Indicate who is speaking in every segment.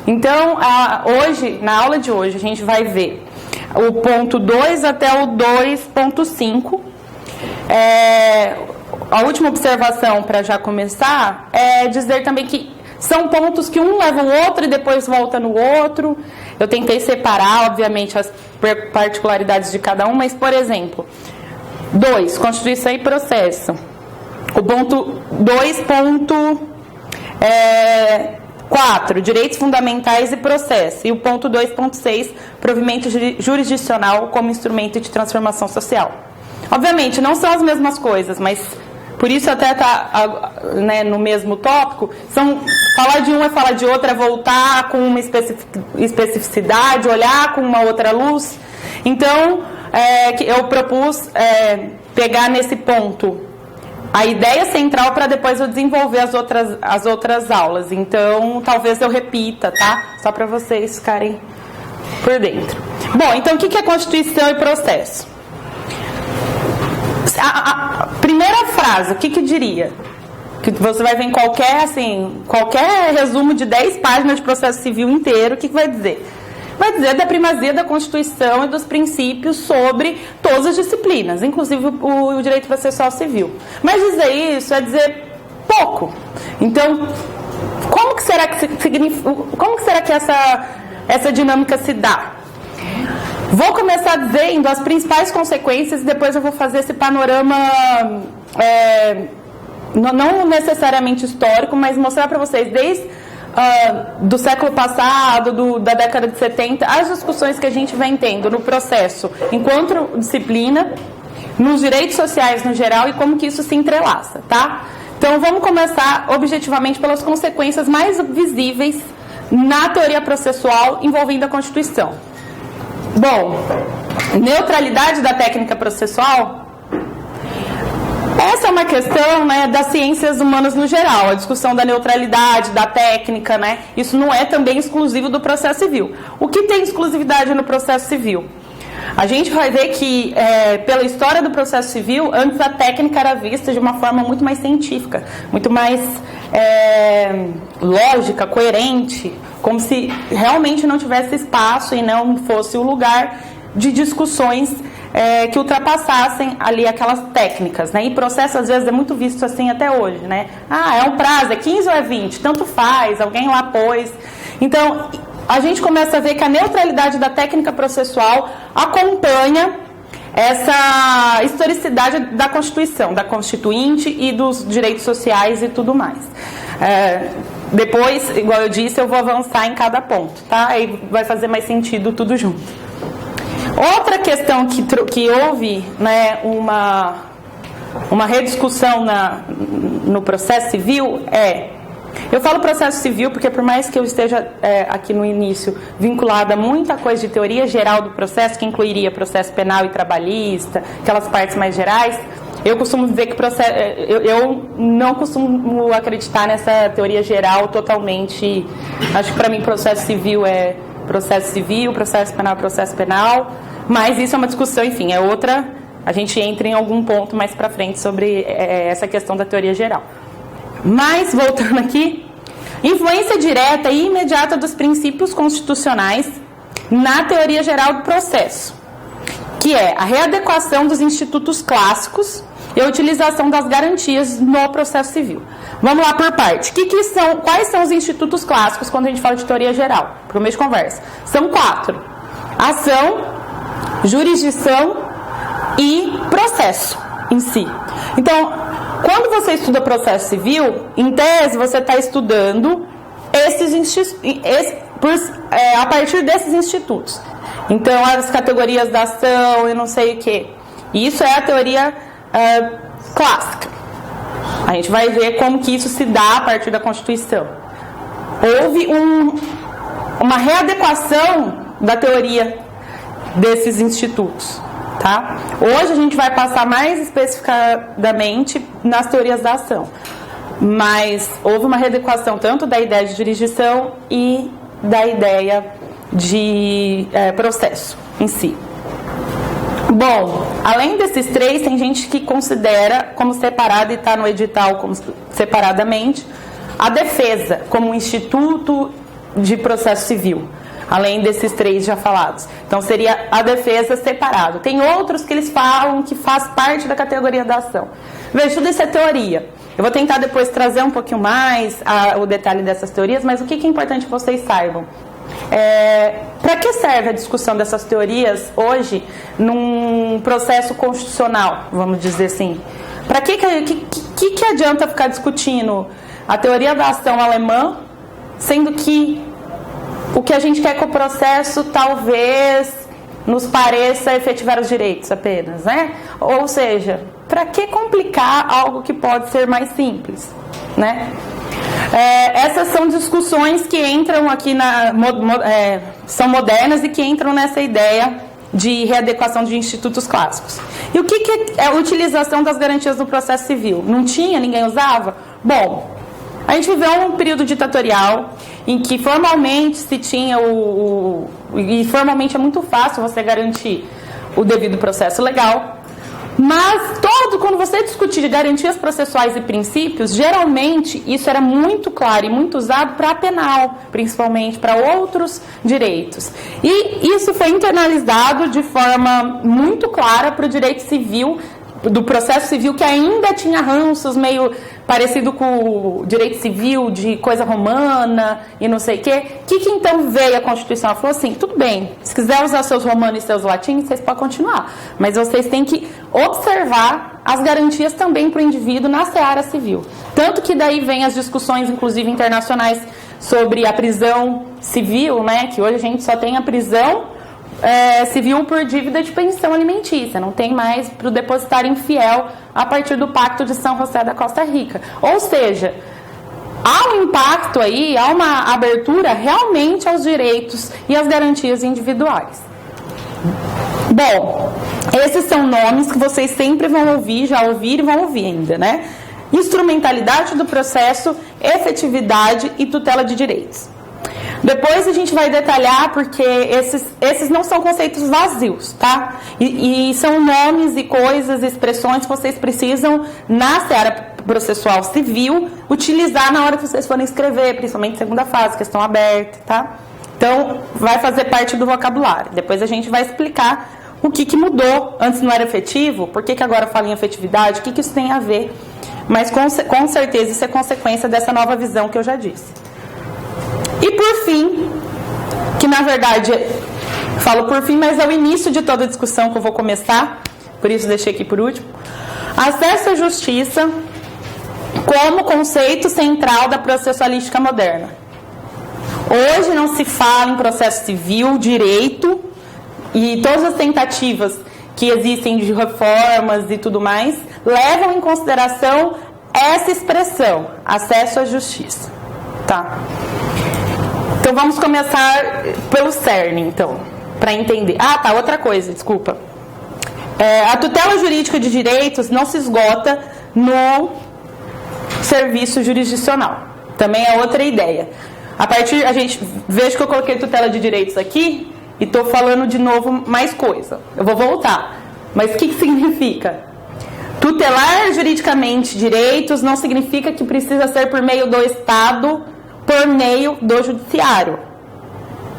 Speaker 1: Então, hoje, na aula de hoje, a gente vai ver o ponto 2 até o 2.5. A última observação, para já começar, é dizer também que são pontos que um leva o outro e depois volta no outro. Eu tentei separar, obviamente, as particularidades de cada um, mas, por exemplo, 2, Constituição e Processo. O ponto 2.4, Direitos Fundamentais e Processo. E o ponto 2.6, Provimento Jurisdicional como Instrumento de Transformação Social. Obviamente, não são as mesmas coisas, mas por isso até está no mesmo tópico. Falar de um é falar de outro, é voltar com uma especificidade, olhar com uma outra luz. Então, eu propus pegar nesse ponto a ideia central para depois eu desenvolver as outras aulas. Então, talvez eu repita, tá? Só para vocês ficarem por dentro. Bom, então o que é Constituição e Processo? A primeira frase, o que diria? Que você vai ver em qualquer resumo de 10 páginas de processo civil inteiro, o que vai dizer? Vai dizer da primazia da Constituição e dos princípios sobre todas as disciplinas, inclusive o direito processual civil. Mas dizer isso é dizer pouco. Então, como que será que essa dinâmica se dá? Vou começar dizendo as principais consequências e depois eu vou fazer esse panorama, não necessariamente histórico, mas mostrar para vocês desde do século passado, da década de 70, as discussões que a gente vem tendo no processo enquanto disciplina, nos direitos sociais no geral e como que isso se entrelaça, tá? Então vamos começar objetivamente pelas consequências mais visíveis na teoria processual envolvendo a Constituição. Bom, neutralidade da técnica processual. Essa é uma questão, das ciências humanas no geral, a discussão da neutralidade, da técnica, isso não é também exclusivo do processo civil. O que tem exclusividade no processo civil? A gente vai ver que, pela história do processo civil, antes a técnica era vista de uma forma muito mais científica, muito mais lógica, coerente, como se realmente não tivesse espaço e não fosse o lugar de discussões que ultrapassassem ali aquelas técnicas, E processo, às vezes, é muito visto assim até hoje, é um prazo, é 15 ou é 20, tanto faz, alguém lá pôs. Então, a gente começa a ver que a neutralidade da técnica processual acompanha essa historicidade da Constituição, da Constituinte e dos direitos sociais e tudo mais. Depois, igual eu disse, eu vou avançar em cada ponto, tá? Aí vai fazer mais sentido tudo junto. Outra questão que houve, uma rediscussão no processo civil eu falo processo civil porque por mais que eu esteja aqui no início vinculada a muita coisa de teoria geral do processo, que incluiria processo penal e trabalhista, aquelas partes mais gerais, eu costumo dizer que eu não costumo acreditar nessa teoria geral totalmente. Acho que para mim processo civil é processo civil, processo penal é processo penal, mas isso é uma discussão, enfim, é outra, a gente entra em algum ponto mais para frente sobre essa questão da teoria geral. Mas, voltando aqui, influência direta e imediata dos princípios constitucionais na teoria geral do processo, que é a readequação dos institutos clássicos e a utilização das garantias no processo civil. Vamos lá por parte. Quais são os institutos clássicos quando a gente fala de teoria geral? Para o mês de conversa. São 4. Ação, jurisdição e processo em si. Então, quando você estuda processo civil, em tese você está estudando a partir desses institutos. Então, as categorias da ação e não sei o quê. Isso é a teoria clássica. A gente vai ver como que isso se dá a partir da Constituição. Houve uma readequação da teoria desses institutos. Tá? Hoje a gente vai passar mais especificadamente nas teorias da ação. Mas houve uma readequação tanto da ideia de jurisdição e da ideia de processo em si. Bom, além desses 3, tem gente que considera como separado e está no edital como separadamente a defesa como um instituto de processo civil, além desses 3 já falados. Então, seria a defesa separado. Tem outros que eles falam que faz parte da categoria da ação. Veja, tudo isso é teoria. Eu vou tentar depois trazer um pouquinho mais o detalhe dessas teorias, mas o que é importante que vocês saibam? Para que serve a discussão dessas teorias hoje num processo constitucional, vamos dizer assim? Para que adianta ficar discutindo a teoria da ação alemã, sendo que o que a gente quer com o processo talvez nos pareça efetivar os direitos apenas, né? Ou seja, para que complicar algo que pode ser mais simples, né? Essas são discussões que entram aqui são modernas e que entram nessa ideia de readequação de institutos clássicos. E o que é a utilização das garantias no processo civil? Não tinha? Ninguém usava? Bom, a gente viveu um período ditatorial em que formalmente se tinha e formalmente é muito fácil você garantir o devido processo legal, mas quando você discutir garantias processuais e princípios, geralmente isso era muito claro e muito usado para a penal, principalmente para outros direitos. E isso foi internalizado de forma muito clara para o direito civil, do processo civil, que ainda tinha ranços meio parecido com o direito civil de coisa romana e não sei o quê. O que então veio a Constituição? Ela falou assim, tudo bem, se quiser usar seus romanos e seus latinos, vocês podem continuar, mas vocês têm que observar as garantias também para o indivíduo na seara civil. Tanto que daí vem as discussões, inclusive internacionais, sobre a prisão civil, né? Que hoje a gente só tem a prisão civil por dívida de pensão alimentícia, não tem mais para o depositário infiel a partir do Pacto de São José da Costa Rica. Ou seja, há um impacto aí, há uma abertura realmente aos direitos e às garantias individuais. Bom, esses são nomes que vocês sempre vão ouvir, já ouviram e vão ouvir ainda, né? Instrumentalidade do processo, efetividade e tutela de direitos. Depois a gente vai detalhar, porque esses não são conceitos vazios, tá? E são nomes e coisas, expressões que vocês precisam, na seara processual civil, utilizar na hora que vocês forem escrever, principalmente segunda fase, questão aberta, tá? Então, vai fazer parte do vocabulário. Depois a gente vai explicar o que mudou. Antes não era efetivo, por que agora fala em efetividade, o que isso tem a ver. Mas com certeza isso é consequência dessa nova visão que eu já disse. E por fim, que na verdade, falo por fim, mas é o início de toda a discussão que eu vou começar, por isso deixei aqui por último, acesso à justiça como conceito central da processualística moderna. Hoje não se fala em processo civil, direito, e todas as tentativas que existem de reformas e tudo mais, levam em consideração essa expressão, acesso à justiça. Tá? Então vamos começar pelo cerne, então, para entender. Outra coisa, desculpa. A tutela jurídica de direitos não se esgota no serviço jurisdicional. Também é outra ideia. Veja que eu coloquei tutela de direitos aqui e estou falando de novo mais coisa. Eu vou voltar. Mas o que significa? Tutelar juridicamente direitos não significa que precisa ser por meio do Estado, por meio do judiciário,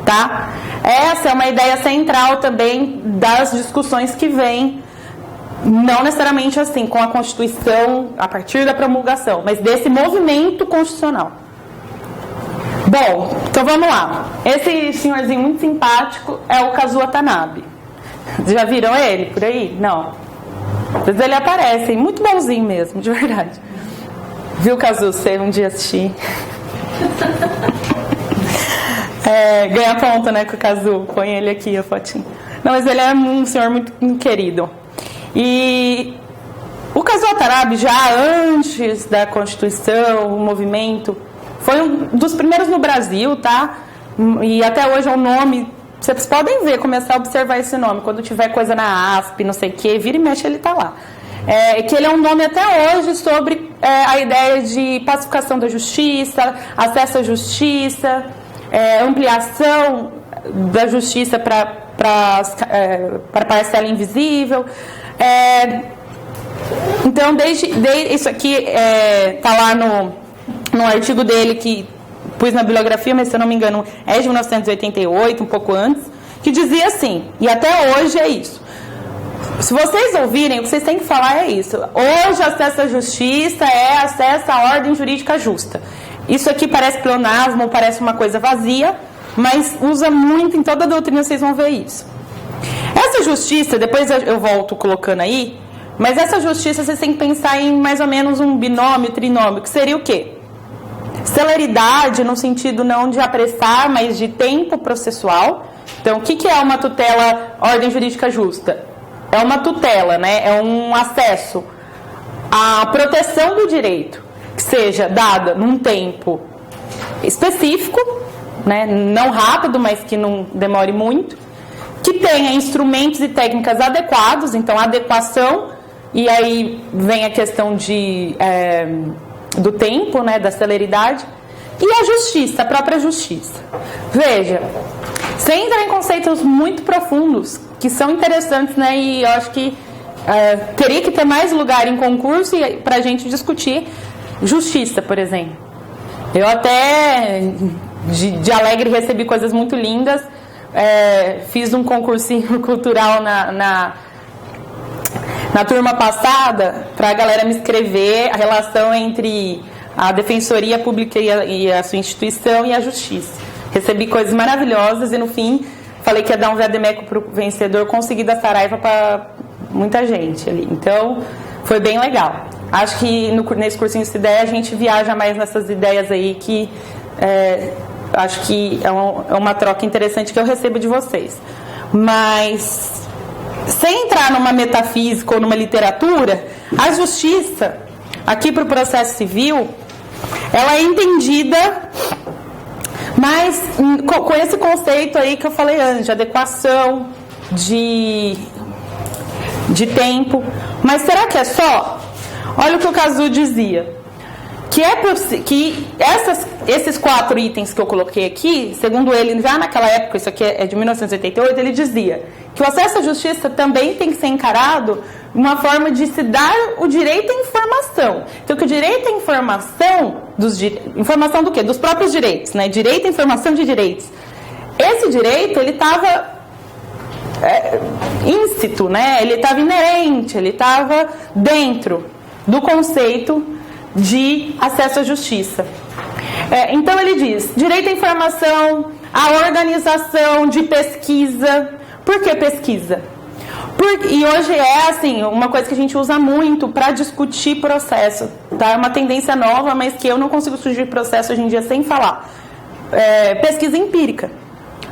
Speaker 1: tá? Essa é uma ideia central também das discussões que vêm, não necessariamente assim, com a Constituição, a partir da promulgação, mas desse movimento constitucional. Bom, então vamos lá. Esse senhorzinho muito simpático é o Kazuo Watanabe. Já viram ele por aí? Não. Às vezes ele aparece, muito bonzinho mesmo, de verdade. Viu, Kazuo, você um dia assistir? Ganha ponto, né, com o Kazuo. Põe ele aqui, a fotinho. Não, mas ele é um senhor muito querido. E o Kazuo Watanabe, já antes da Constituição, o movimento, foi um dos primeiros no Brasil, tá? E até hoje é um nome, vocês podem ver, começar a observar esse nome. Quando tiver coisa na ASP, não sei o que, vira e mexe, ele tá lá. Que ele é um nome até hoje sobre a ideia de pacificação da justiça, acesso à justiça, ampliação da justiça para parcela invisível. Então, desde isso aqui está lá no artigo dele, que pus na bibliografia, mas se eu não me engano é de 1988, um pouco antes, que dizia assim, e até hoje é isso. Se vocês ouvirem, o que vocês têm que falar é isso. Hoje, acesso à justiça é acesso à ordem jurídica justa. Isso aqui parece pleonasmo, parece uma coisa vazia, mas usa muito em toda a doutrina, vocês vão ver isso. Essa justiça, depois eu volto colocando aí, mas essa justiça vocês têm que pensar em mais ou menos um binômio, trinômio, que seria o quê? Celeridade, no sentido não de apressar, mas de tempo processual. Então, o que é uma tutela ordem jurídica justa? É uma tutela, né? É um acesso à proteção do direito, que seja dada num tempo específico, né? Não rápido, mas que não demore muito, que tenha instrumentos e técnicas adequados, então adequação, e aí vem a questão do tempo, né? Da celeridade, e a justiça, a própria justiça. Veja, sem entrar em conceitos muito profundos, que são interessantes, né? E eu acho que teria que ter mais lugar em concurso para a gente discutir justiça, por exemplo. Eu até, de alegre, recebi coisas muito lindas. Fiz um concursinho cultural na turma passada para a galera me escrever a relação entre a Defensoria Pública e a sua instituição e a justiça. Recebi coisas maravilhosas e no fim falei que ia dar um vademécum para o vencedor, consegui dar Saraiva para muita gente ali. Então, foi bem legal. Acho que nesse cursinho de ideia a gente viaja mais nessas ideias aí que acho que é uma troca interessante que eu recebo de vocês. Mas, sem entrar numa metafísica ou numa literatura, a justiça, aqui para o processo civil, ela é entendida mas com esse conceito aí que eu falei antes, de adequação, de tempo. Mas será que é só? Olha o que o Cazzu dizia. Que esses 4 itens que eu coloquei aqui, segundo ele, já naquela época, isso aqui é de 1988, ele dizia que o acesso à justiça também tem que ser encarado uma forma de se dar o direito à informação. Então, que o direito à informação, informação do quê? Dos próprios direitos, né? Direito à informação de direitos. Esse direito, ele estava íncito, né? Ele estava inerente, ele estava dentro do conceito de acesso à justiça. Então, ele diz, direito à informação, a organização de pesquisa. Por que pesquisa? E hoje é assim, uma coisa que a gente usa muito para discutir processo, tá? É uma tendência nova, mas que eu não consigo surgir processo hoje em dia sem falar. Pesquisa empírica.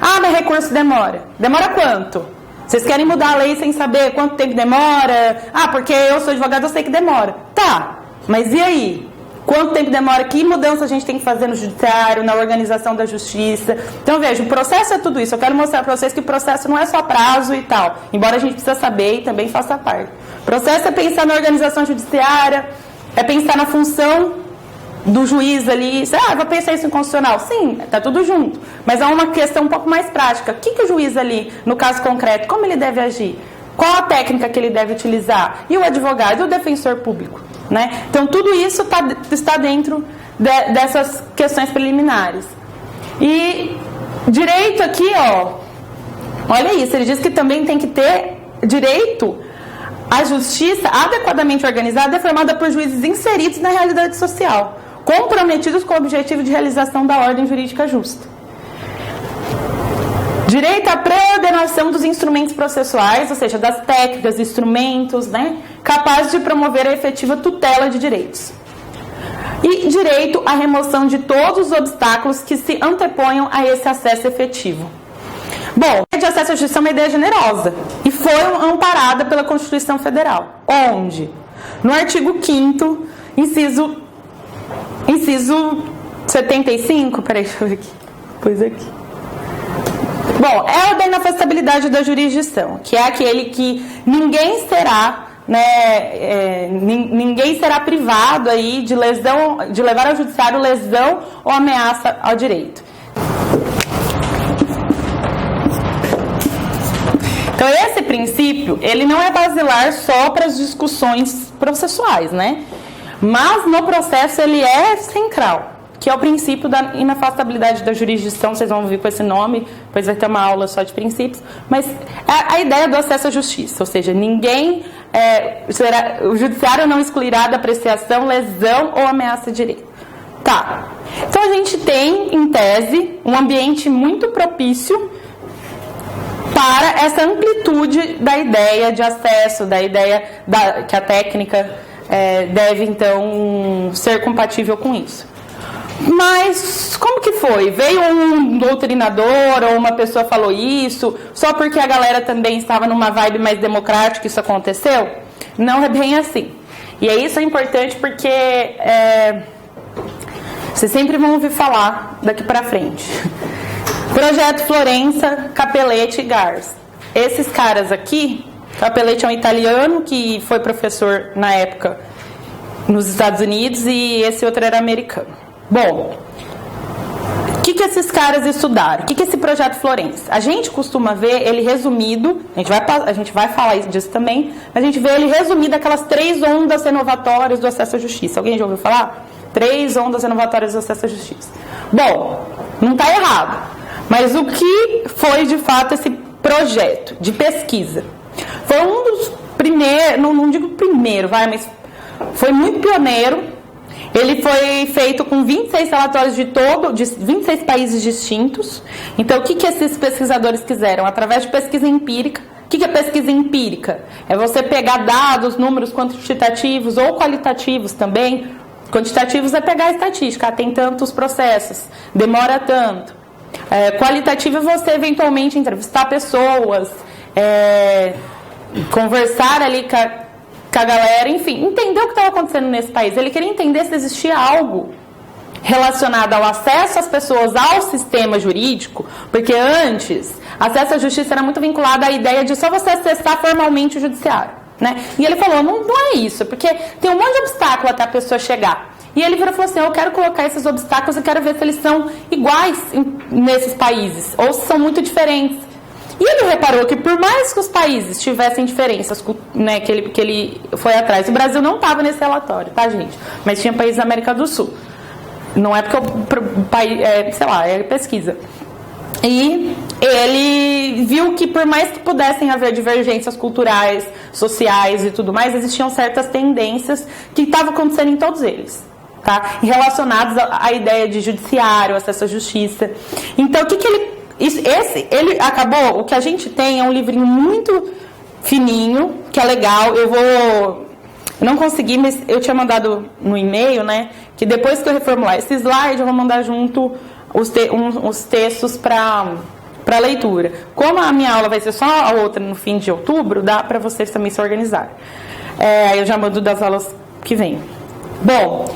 Speaker 1: Ah, mas recurso demora. Demora quanto? Vocês querem mudar a lei sem saber quanto tempo demora? Ah, porque eu sou advogado, eu sei que demora. Tá, mas e aí? Quanto tempo demora? Que mudança a gente tem que fazer no judiciário, na organização da justiça? Então, veja, o processo é tudo isso. Eu quero mostrar para vocês que o processo não é só prazo e tal, embora a gente precisa saber e também faça parte. O processo é pensar na organização judiciária, é pensar na função do juiz ali. Vou pensar isso em constitucional. Sim, está tudo junto. Mas é uma questão um pouco mais prática. O que o juiz ali, no caso concreto, como ele deve agir? Qual a técnica que ele deve utilizar? E o advogado e o defensor público? Né? Então, tudo isso está dentro dessas questões preliminares. E direito aqui, olha isso, ele diz que também tem que ter direito à justiça adequadamente organizada e formada por juízes inseridos na realidade social, comprometidos com o objetivo de realização da ordem jurídica justa. Direito à pré-ordenação dos instrumentos processuais, ou seja, das técnicas, instrumentos, né, capazes de promover a efetiva tutela de direitos. E direito à remoção de todos os obstáculos que se anteponham a esse acesso efetivo. Bom, a ideia de acesso à justiça é uma ideia generosa e foi amparada pela Constituição Federal. Onde? No artigo 5º, inciso 75, peraí, deixa eu ver aqui. Pois aqui. Bom, é a inafastabilidade da jurisdição, que é aquele que ninguém será, ninguém será privado aí de levar ao judiciário lesão ou ameaça ao direito. Então, esse princípio, ele não é basilar só para as discussões processuais, né? Mas no processo ele é central. que é o princípio da inafastabilidade da jurisdição. Vocês vão ouvir com esse nome, depois vai ter uma aula só de princípios, mas é a ideia do acesso à justiça, ou seja, o judiciário não excluirá da apreciação lesão ou ameaça de direito. Tá, então a gente tem, em tese, um ambiente muito propício para essa amplitude da ideia de acesso, da ideia que a técnica deve, então, ser compatível com isso. Mas como que foi? Veio um doutrinador ou uma pessoa falou isso, só porque a galera também estava numa vibe mais democrática isso aconteceu? Não é bem assim. E isso é importante porque vocês sempre vão ouvir falar daqui para frente. Projeto Florença, Capelletti e Garza. Esses caras aqui, Capelletti é um italiano que foi professor na época nos Estados Unidos e esse outro era americano. Bom, o que esses caras estudaram? O que esse projeto Florença? A gente costuma ver ele resumido, a gente vai falar disso também, mas a gente vê ele resumido aquelas 3 ondas renovatórias do acesso à justiça. Alguém já ouviu falar? 3 ondas renovatórias do acesso à justiça. Bom, não está errado, mas o que foi de fato esse projeto de pesquisa? Foi um dos primeiros, não digo primeiro, mas foi muito pioneiro. Ele foi feito com 26 relatórios de 26 países distintos. Então, o que esses pesquisadores quiseram? Através de pesquisa empírica. O que é pesquisa empírica? É você pegar dados, números quantitativos ou qualitativos também. Quantitativos é pegar a estatística. Tem tantos processos, demora tanto. Qualitativo é você, eventualmente, entrevistar pessoas, conversar ali com a galera, enfim, entender o que estava acontecendo nesse país. Ele queria entender se existia algo relacionado ao acesso às pessoas ao sistema jurídico, porque antes, acesso à justiça era muito vinculado à ideia de só você acessar formalmente o judiciário, né? E ele falou, não é isso, porque tem um monte de obstáculo até a pessoa chegar. E ele virou e falou assim, eu quero colocar esses obstáculos e quero ver se eles são iguais nesses países, ou se são muito diferentes. E ele reparou que por mais que os países tivessem diferenças, né, que ele foi atrás, o Brasil não estava nesse relatório, tá, gente? Mas tinha países da América do Sul. Não é porque o país, sei lá, é pesquisa. E ele viu que por mais que pudessem haver divergências culturais, sociais e tudo mais, existiam certas tendências que estavam acontecendo em todos eles, tá? Relacionadas à ideia de judiciário, acesso à justiça. Então, o que ele ele acabou, o que a gente tem é um livrinho muito fininho, que é legal. Eu não consegui, mas eu tinha mandado no e-mail, né? Que depois que eu reformular esse slide, eu vou mandar junto os textos para leitura. Como a minha aula vai ser só a outra no fim de outubro, dá para vocês também se organizarem. Eu já mando das aulas que vem. Bom,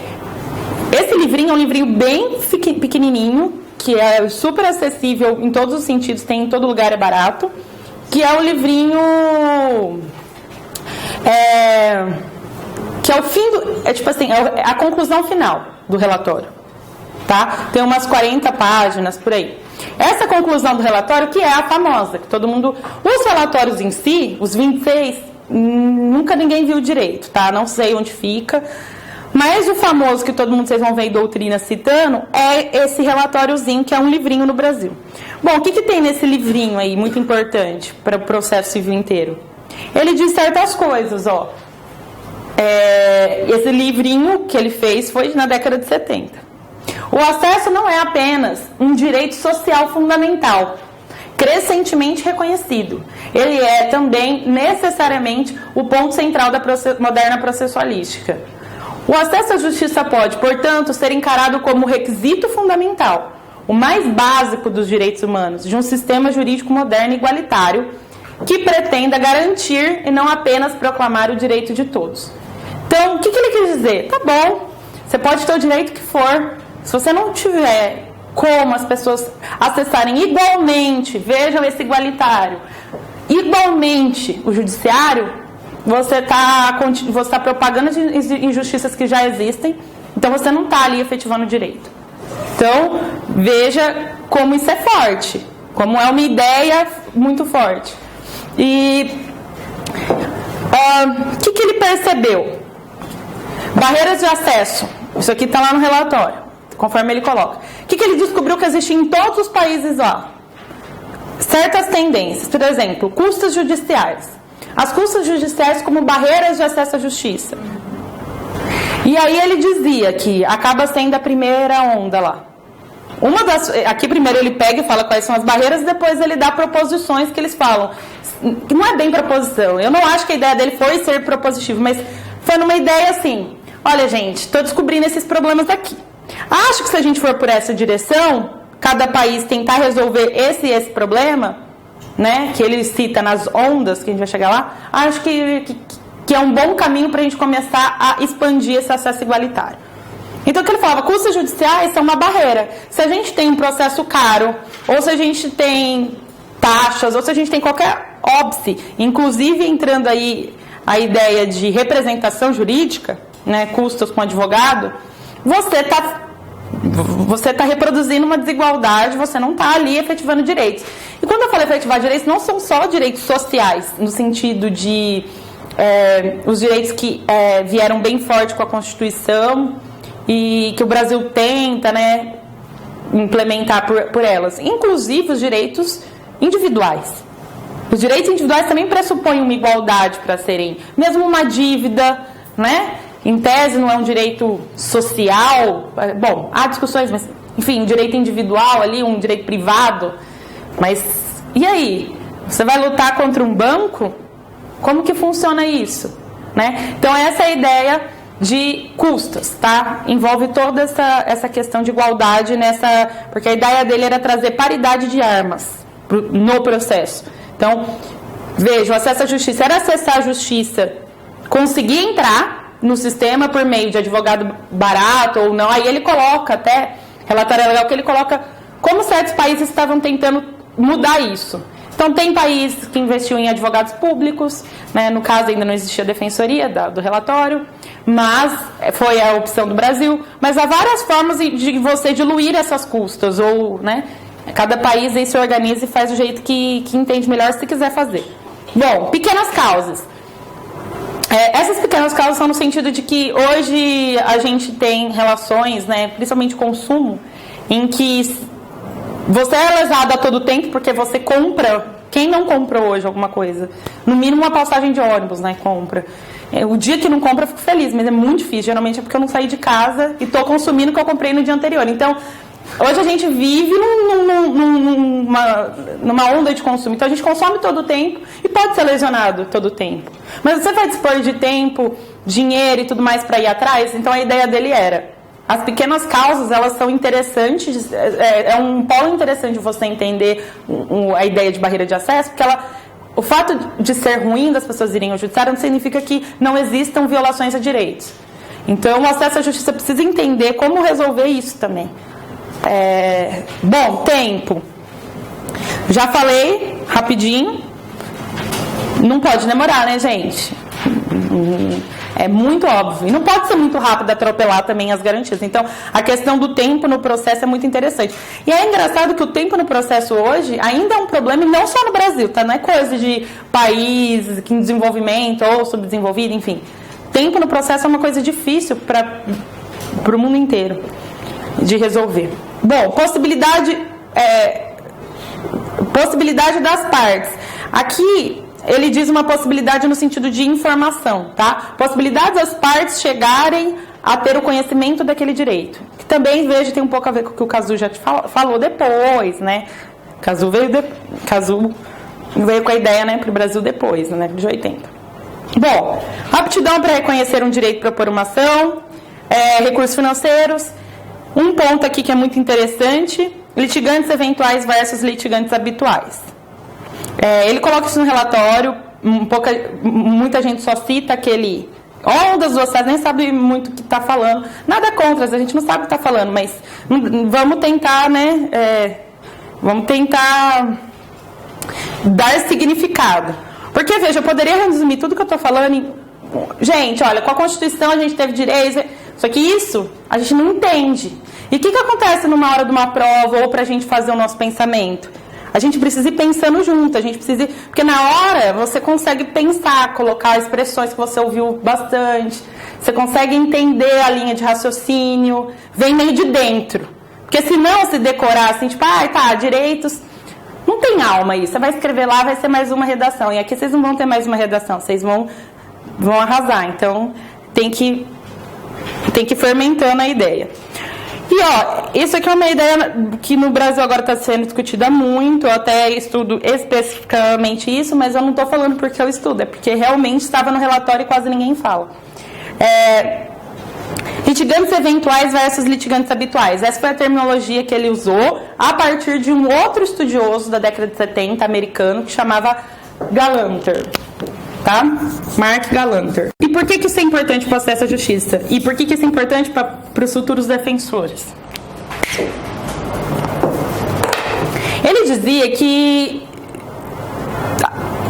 Speaker 1: esse livrinho é um livrinho bem pequenininho, que é super acessível em todos os sentidos, tem em todo lugar, é barato, que é o livrinho que é o fim tipo assim, é a conclusão final do relatório, tá? Tem umas 40 páginas por aí. Essa conclusão do relatório, que é a famosa, que todo mundo, os relatórios em si, os 26, nunca ninguém viu direito, tá? Não sei onde fica. Mas o famoso que todo mundo, vocês vão ver em doutrina citando, é esse relatóriozinho, que é um livrinho no Brasil. Bom, o que tem nesse livrinho aí, muito importante para o processo civil inteiro? Ele diz certas coisas, ó. Esse livrinho que ele fez foi na década de 70. O acesso não é apenas um direito social fundamental, crescentemente reconhecido. Ele é também, necessariamente, o ponto central da moderna processualística. O acesso à justiça pode, portanto, ser encarado como requisito fundamental, o mais básico dos direitos humanos, de um sistema jurídico moderno e igualitário, que pretenda garantir e não apenas proclamar o direito de todos. Então, o que ele quis dizer? Tá bom, você pode ter o direito que for, se você não tiver como as pessoas acessarem igualmente, vejam esse igualitário, igualmente o judiciário, você está propagando as injustiças que já existem, então você não está ali efetivando o direito. Então, veja como isso é forte, como é uma ideia muito forte. E o que ele percebeu? Barreiras de acesso, isso aqui está lá no relatório. conforme ele coloca. O que ele descobriu que existia em todos os países lá? Certas tendências, por exemplo, custas judiciais. As custas judiciais como barreiras de acesso à justiça. E aí ele dizia que acaba sendo a primeira onda lá. Aqui primeiro ele pega e fala quais são as barreiras, e depois ele dá proposições que eles falam. Que não é bem proposição. Eu não acho que a ideia dele foi ser propositivo, mas foi numa ideia assim: olha, gente, estou descobrindo esses problemas aqui. Acho que se a gente for por essa direção, cada país tentar resolver esse problema, né, que ele cita nas ondas, que a gente vai chegar lá, acho que é um bom caminho para a gente começar a expandir esse acesso igualitário. Então, o que ele falava, custos judiciais são uma barreira. Se a gente tem um processo caro, ou se a gente tem taxas, ou se a gente tem qualquer óbice, inclusive entrando aí a ideia de representação jurídica, né, custos com advogado, você está reproduzindo uma desigualdade, você não está ali efetivando direitos. E quando eu falo efetivar direitos, não são só direitos sociais, no sentido de os direitos que vieram bem forte com a Constituição e que o Brasil tenta, né, implementar por elas. Inclusive os direitos individuais. Os direitos individuais também pressupõem uma igualdade para serem, mesmo uma dívida, né? Em tese não é um direito social, bom, há discussões, mas enfim, um direito individual ali, um direito privado, mas e aí? Você vai lutar contra um banco? Como que funciona isso? Né? Então essa é a ideia de custas, tá? Envolve toda essa questão de igualdade porque a ideia dele era trazer paridade de armas no processo. Então, veja, o acesso à justiça era acessar a justiça, conseguir entrar no sistema por meio de advogado barato ou não. Aí ele coloca até, relatório legal, que ele coloca como certos países estavam tentando mudar isso. Então, tem países que investiu em advogados públicos, né? No caso ainda não existia a defensoria do relatório, mas foi a opção do Brasil. Mas há várias formas de você diluir essas custas, ou, né, cada país aí se organiza e faz do jeito que entende melhor, se quiser fazer. Bom, pequenas causas. Essas pequenas causas são no sentido de que hoje a gente tem relações, né, principalmente consumo, em que você é lesado a todo tempo porque você compra. Quem não comprou hoje alguma coisa? No mínimo uma passagem de ônibus, né? Compra. O dia que não compra eu fico feliz, mas é muito difícil. Geralmente é porque eu não saí de casa e estou consumindo o que eu comprei no dia anterior. Então, hoje a gente vive numa onda de consumo. Então a gente consome todo o tempo e pode ser lesionado todo o tempo. Mas você vai dispor de tempo, dinheiro e tudo mais para ir atrás? Então a ideia dele era: as pequenas causas, elas são interessantes, é um polo interessante de você entender a ideia de barreira de acesso, porque o fato de ser ruim das pessoas irem ao judiciário não significa que não existam violações a direitos. Então, o acesso à justiça precisa entender como resolver isso também. Bom, tempo. Já falei, rapidinho. Não pode demorar, né, gente? É muito óbvio. E não pode ser muito rápido atropelar também as garantias. Então, a questão do tempo no processo é muito interessante. E é engraçado que o tempo no processo hoje ainda é um problema, e não só no Brasil, tá? Não é coisa de país em desenvolvimento ou subdesenvolvido, enfim. Tempo no processo é uma coisa difícil para o mundo inteiro de resolver. Bom, possibilidade das partes. Aqui ele diz uma possibilidade no sentido de informação, tá? Possibilidade das partes chegarem a ter o conhecimento daquele direito. Que também, vejo, tem um pouco a ver com o que o Cazu já te falou depois, né? Cazu veio com a ideia, né, para o Brasil depois, na década de 80. Bom, aptidão para reconhecer um direito, propor uma ação, recursos financeiros. Um ponto aqui que é muito interessante: litigantes eventuais versus litigantes habituais. Ele coloca isso no relatório, muita gente só cita aquele ondas do acesso, nem sabe muito o que está falando. Nada contra, a gente não sabe o que está falando, mas vamos tentar, né? Vamos tentar dar significado. Porque, veja, eu poderia resumir tudo que eu estou falando em... Gente, olha, com a Constituição a gente teve direitos, só que isso a gente não entende. E o que acontece numa hora de uma prova ou para a gente fazer o nosso pensamento? A gente precisa ir pensando junto, a gente precisa ir... Porque na hora você consegue pensar, colocar expressões que você ouviu bastante. você consegue entender a linha de raciocínio, vem meio de dentro. Porque senão, se decorar assim, tipo, direitos, não tem alma isso. Você vai escrever lá, vai ser mais uma redação. E aqui vocês não vão ter mais uma redação, vocês vão arrasar. Então, tem que ir fermentando a ideia. E, isso aqui é uma ideia que no Brasil agora está sendo discutida muito. Eu até estudo especificamente isso, mas eu não estou falando porque eu estudo, é porque realmente estava no relatório e quase ninguém fala. Litigantes eventuais versus litigantes habituais. Essa foi a terminologia que ele usou a partir de um outro estudioso da década de 70, americano, que chamava Galanter. Tá? Mark Galanter. E por que isso é importante para o acesso à justiça? E por que isso é importante para os futuros defensores? Ele dizia que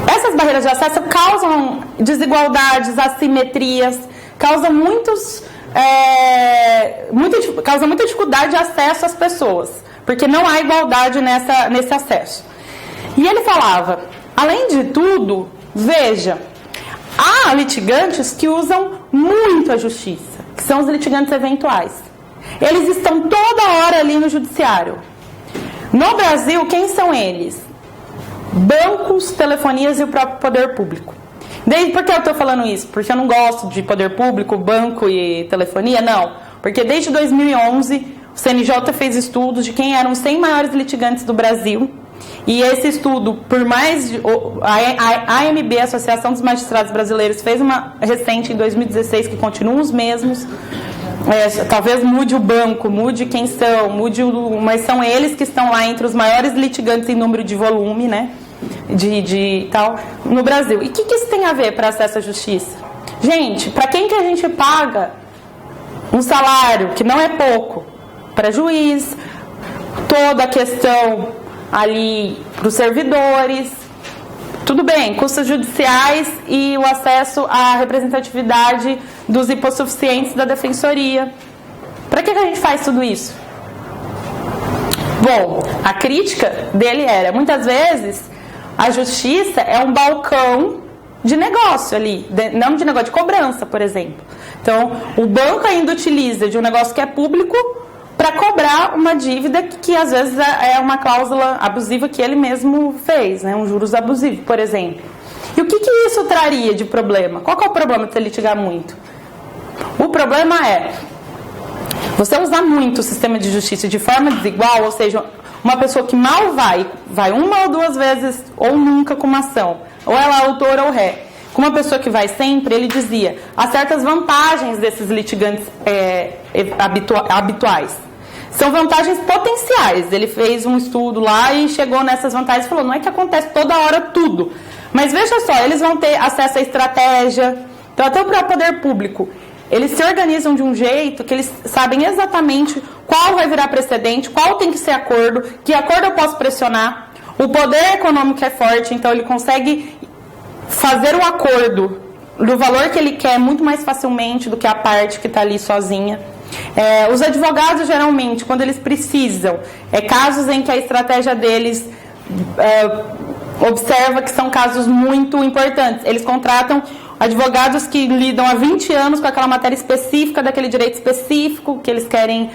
Speaker 1: essas barreiras de acesso causam desigualdades, assimetrias, causam muita dificuldade de acesso às pessoas, porque não há igualdade nesse acesso. E ele falava, além de tudo, veja, há litigantes que usam muito a justiça, que são os litigantes eventuais. Eles estão toda hora ali no judiciário. No Brasil, quem são eles? Bancos, telefonias e o próprio poder público. Por que eu estou falando isso? Porque eu não gosto de poder público, banco e telefonia? Não. Porque desde 2011, o CNJ fez estudos de quem eram os 100 maiores litigantes do Brasil. E esse estudo, a AMB, a Associação dos Magistrados Brasileiros, fez uma recente em 2016 que continuam os mesmos. Talvez mude o banco, mude quem são, mas são eles que estão lá entre os maiores litigantes em número de volume, né? Tal, no Brasil. E o que isso tem a ver para acesso à justiça? Gente, para quem que a gente paga um salário que não é pouco? Para juiz, toda a questão ali para os servidores, tudo bem, custos judiciais e o acesso à representatividade dos hipossuficientes da defensoria. Para que a gente faz tudo isso? Bom, a crítica dele era, muitas vezes, a justiça é um balcão de negócio ali, não de negócio de cobrança, por exemplo. Então, o banco ainda utiliza de um negócio que é público para cobrar uma dívida que às vezes é uma cláusula abusiva que ele mesmo fez, né? Um juros abusivo, por exemplo. E o que isso traria de problema? Qual que é o problema de você litigar muito? O problema é você usar muito o sistema de justiça de forma desigual, ou seja, uma pessoa que mal vai uma ou duas vezes ou nunca com uma ação, ou ela é autor ou ré. Com uma pessoa que vai sempre, ele dizia, há certas vantagens desses litigantes habituais. São vantagens potenciais. Ele fez um estudo lá e chegou nessas vantagens e falou, não é que acontece toda hora tudo, mas veja só, eles vão ter acesso à estratégia, então até o próprio poder público. Eles se organizam de um jeito que eles sabem exatamente qual vai virar precedente, qual tem que ser acordo, que acordo eu posso pressionar. O poder econômico é forte, então ele consegue fazer o acordo do valor que ele quer muito mais facilmente do que a parte que está ali sozinha. Os advogados, geralmente, quando eles precisam, casos em que a estratégia deles observa que são casos muito importantes, eles contratam advogados que lidam há 20 anos com aquela matéria específica, daquele direito específico que eles querem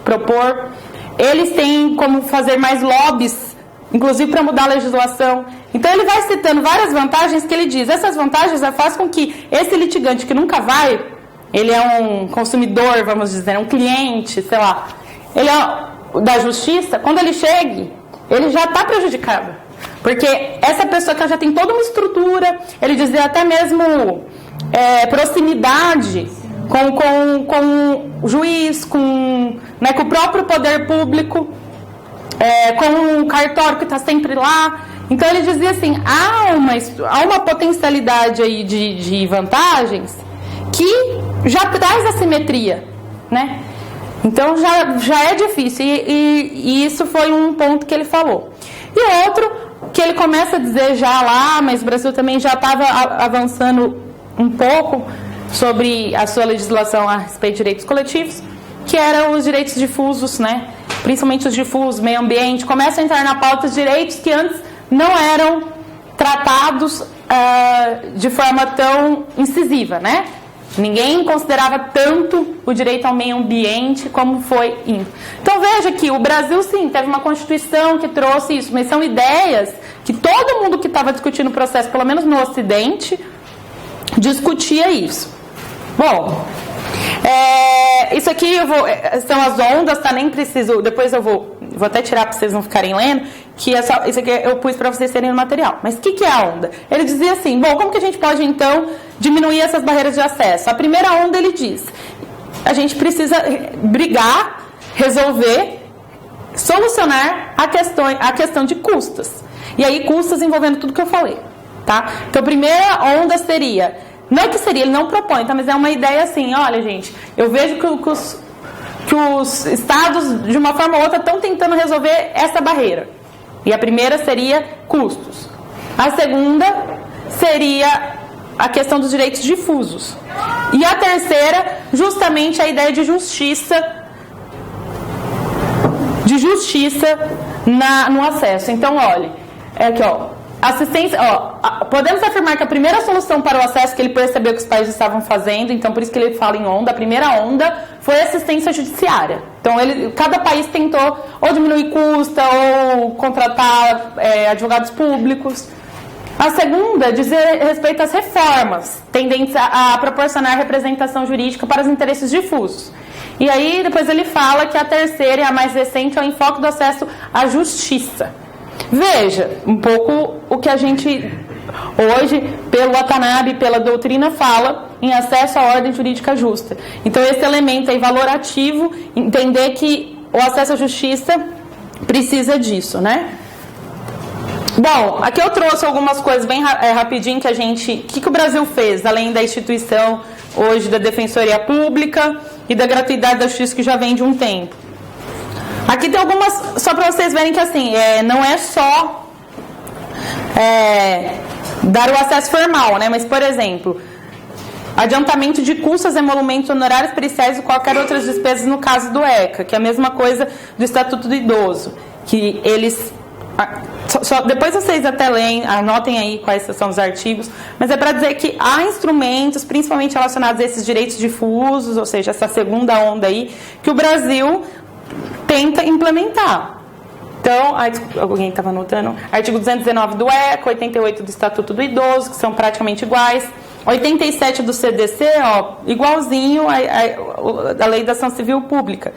Speaker 1: propor. Eles têm como fazer mais lobbies, inclusive para mudar a legislação. Então ele vai citando várias vantagens que ele diz. Essas vantagens fazem com que esse litigante que nunca vai, ele é um consumidor, vamos dizer, um cliente, sei lá, ele é da justiça, quando ele chegue, ele já está prejudicado. Porque essa pessoa que já tem toda uma estrutura, ele dizia até mesmo proximidade com o juiz, com o próprio poder público, com o cartório que está sempre lá. Então ele dizia assim, há uma potencialidade aí de vantagens que já traz assimetria, né? Então já é difícil, e isso foi um ponto que ele falou. E outro que ele começa a dizer já lá, mas o Brasil também já estava avançando um pouco sobre a sua legislação a respeito de direitos coletivos, que eram os direitos difusos, né? Principalmente os difusos, meio ambiente, começam a entrar na pauta de direitos que antes não eram tratados de forma tão incisiva, né? Ninguém considerava tanto o direito ao meio ambiente como foi indo. Então veja que o Brasil sim, teve uma Constituição que trouxe isso, mas são ideias que todo mundo que estava discutindo o processo, pelo menos no Ocidente, discutia isso. Bom, isso aqui são as ondas, tá? Nem preciso, depois eu vou até tirar para vocês não ficarem lendo, que isso aqui eu pus para vocês terem no material. Mas o que é a onda? Ele dizia assim, bom, como que a gente pode então diminuir essas barreiras de acesso? A primeira onda ele diz, a gente precisa brigar, resolver, solucionar a questão de custas. E aí custas envolvendo tudo que eu falei, tá? Então a primeira onda seria, não que seria, ele não propõe, tá? Mas é uma ideia assim, olha gente, eu vejo que os estados, de uma forma ou outra, estão tentando resolver essa barreira. E a primeira seria custos. A segunda seria a questão dos direitos difusos. E a terceira, justamente a ideia de justiça no acesso. Então, olha, aqui, ó, assistência, podemos afirmar que a primeira solução para o acesso que ele percebeu que os países estavam fazendo, então por isso que ele fala em onda, a primeira onda foi assistência judiciária. Então cada país tentou ou diminuir custa ou contratar advogados públicos. A segunda dizer respeito às reformas tendentes a proporcionar representação jurídica para os interesses difusos. E aí depois ele fala que a terceira e a mais recente é o enfoque do acesso à justiça. Veja um pouco o que a gente hoje, pelo Watanabe, pela doutrina, fala em acesso à ordem jurídica justa. Então esse elemento aí valorativo, entender que o acesso à justiça precisa disso, né? Bom, aqui eu trouxe algumas coisas bem rapidinho que o que o Brasil fez, além da instituição hoje da Defensoria Pública e da gratuidade da justiça que já vem de um tempo. Aqui tem algumas, só para vocês verem que assim, não é só dar o acesso formal, né? Mas, por exemplo, adiantamento de custas, emolumentos, honorários periciais e qualquer outras despesas no caso do ECA, que é a mesma coisa do Estatuto do Idoso, que eles... depois vocês até leem, anotem aí quais são os artigos, mas é para dizer que há instrumentos, principalmente relacionados a esses direitos difusos, ou seja, essa segunda onda aí, que o Brasil tenta implementar. Então, alguém estava anotando? Artigo 219 do ECA, 88 do Estatuto do Idoso, que são praticamente iguais. 87 do CDC, igualzinho à Lei da Ação Civil Pública,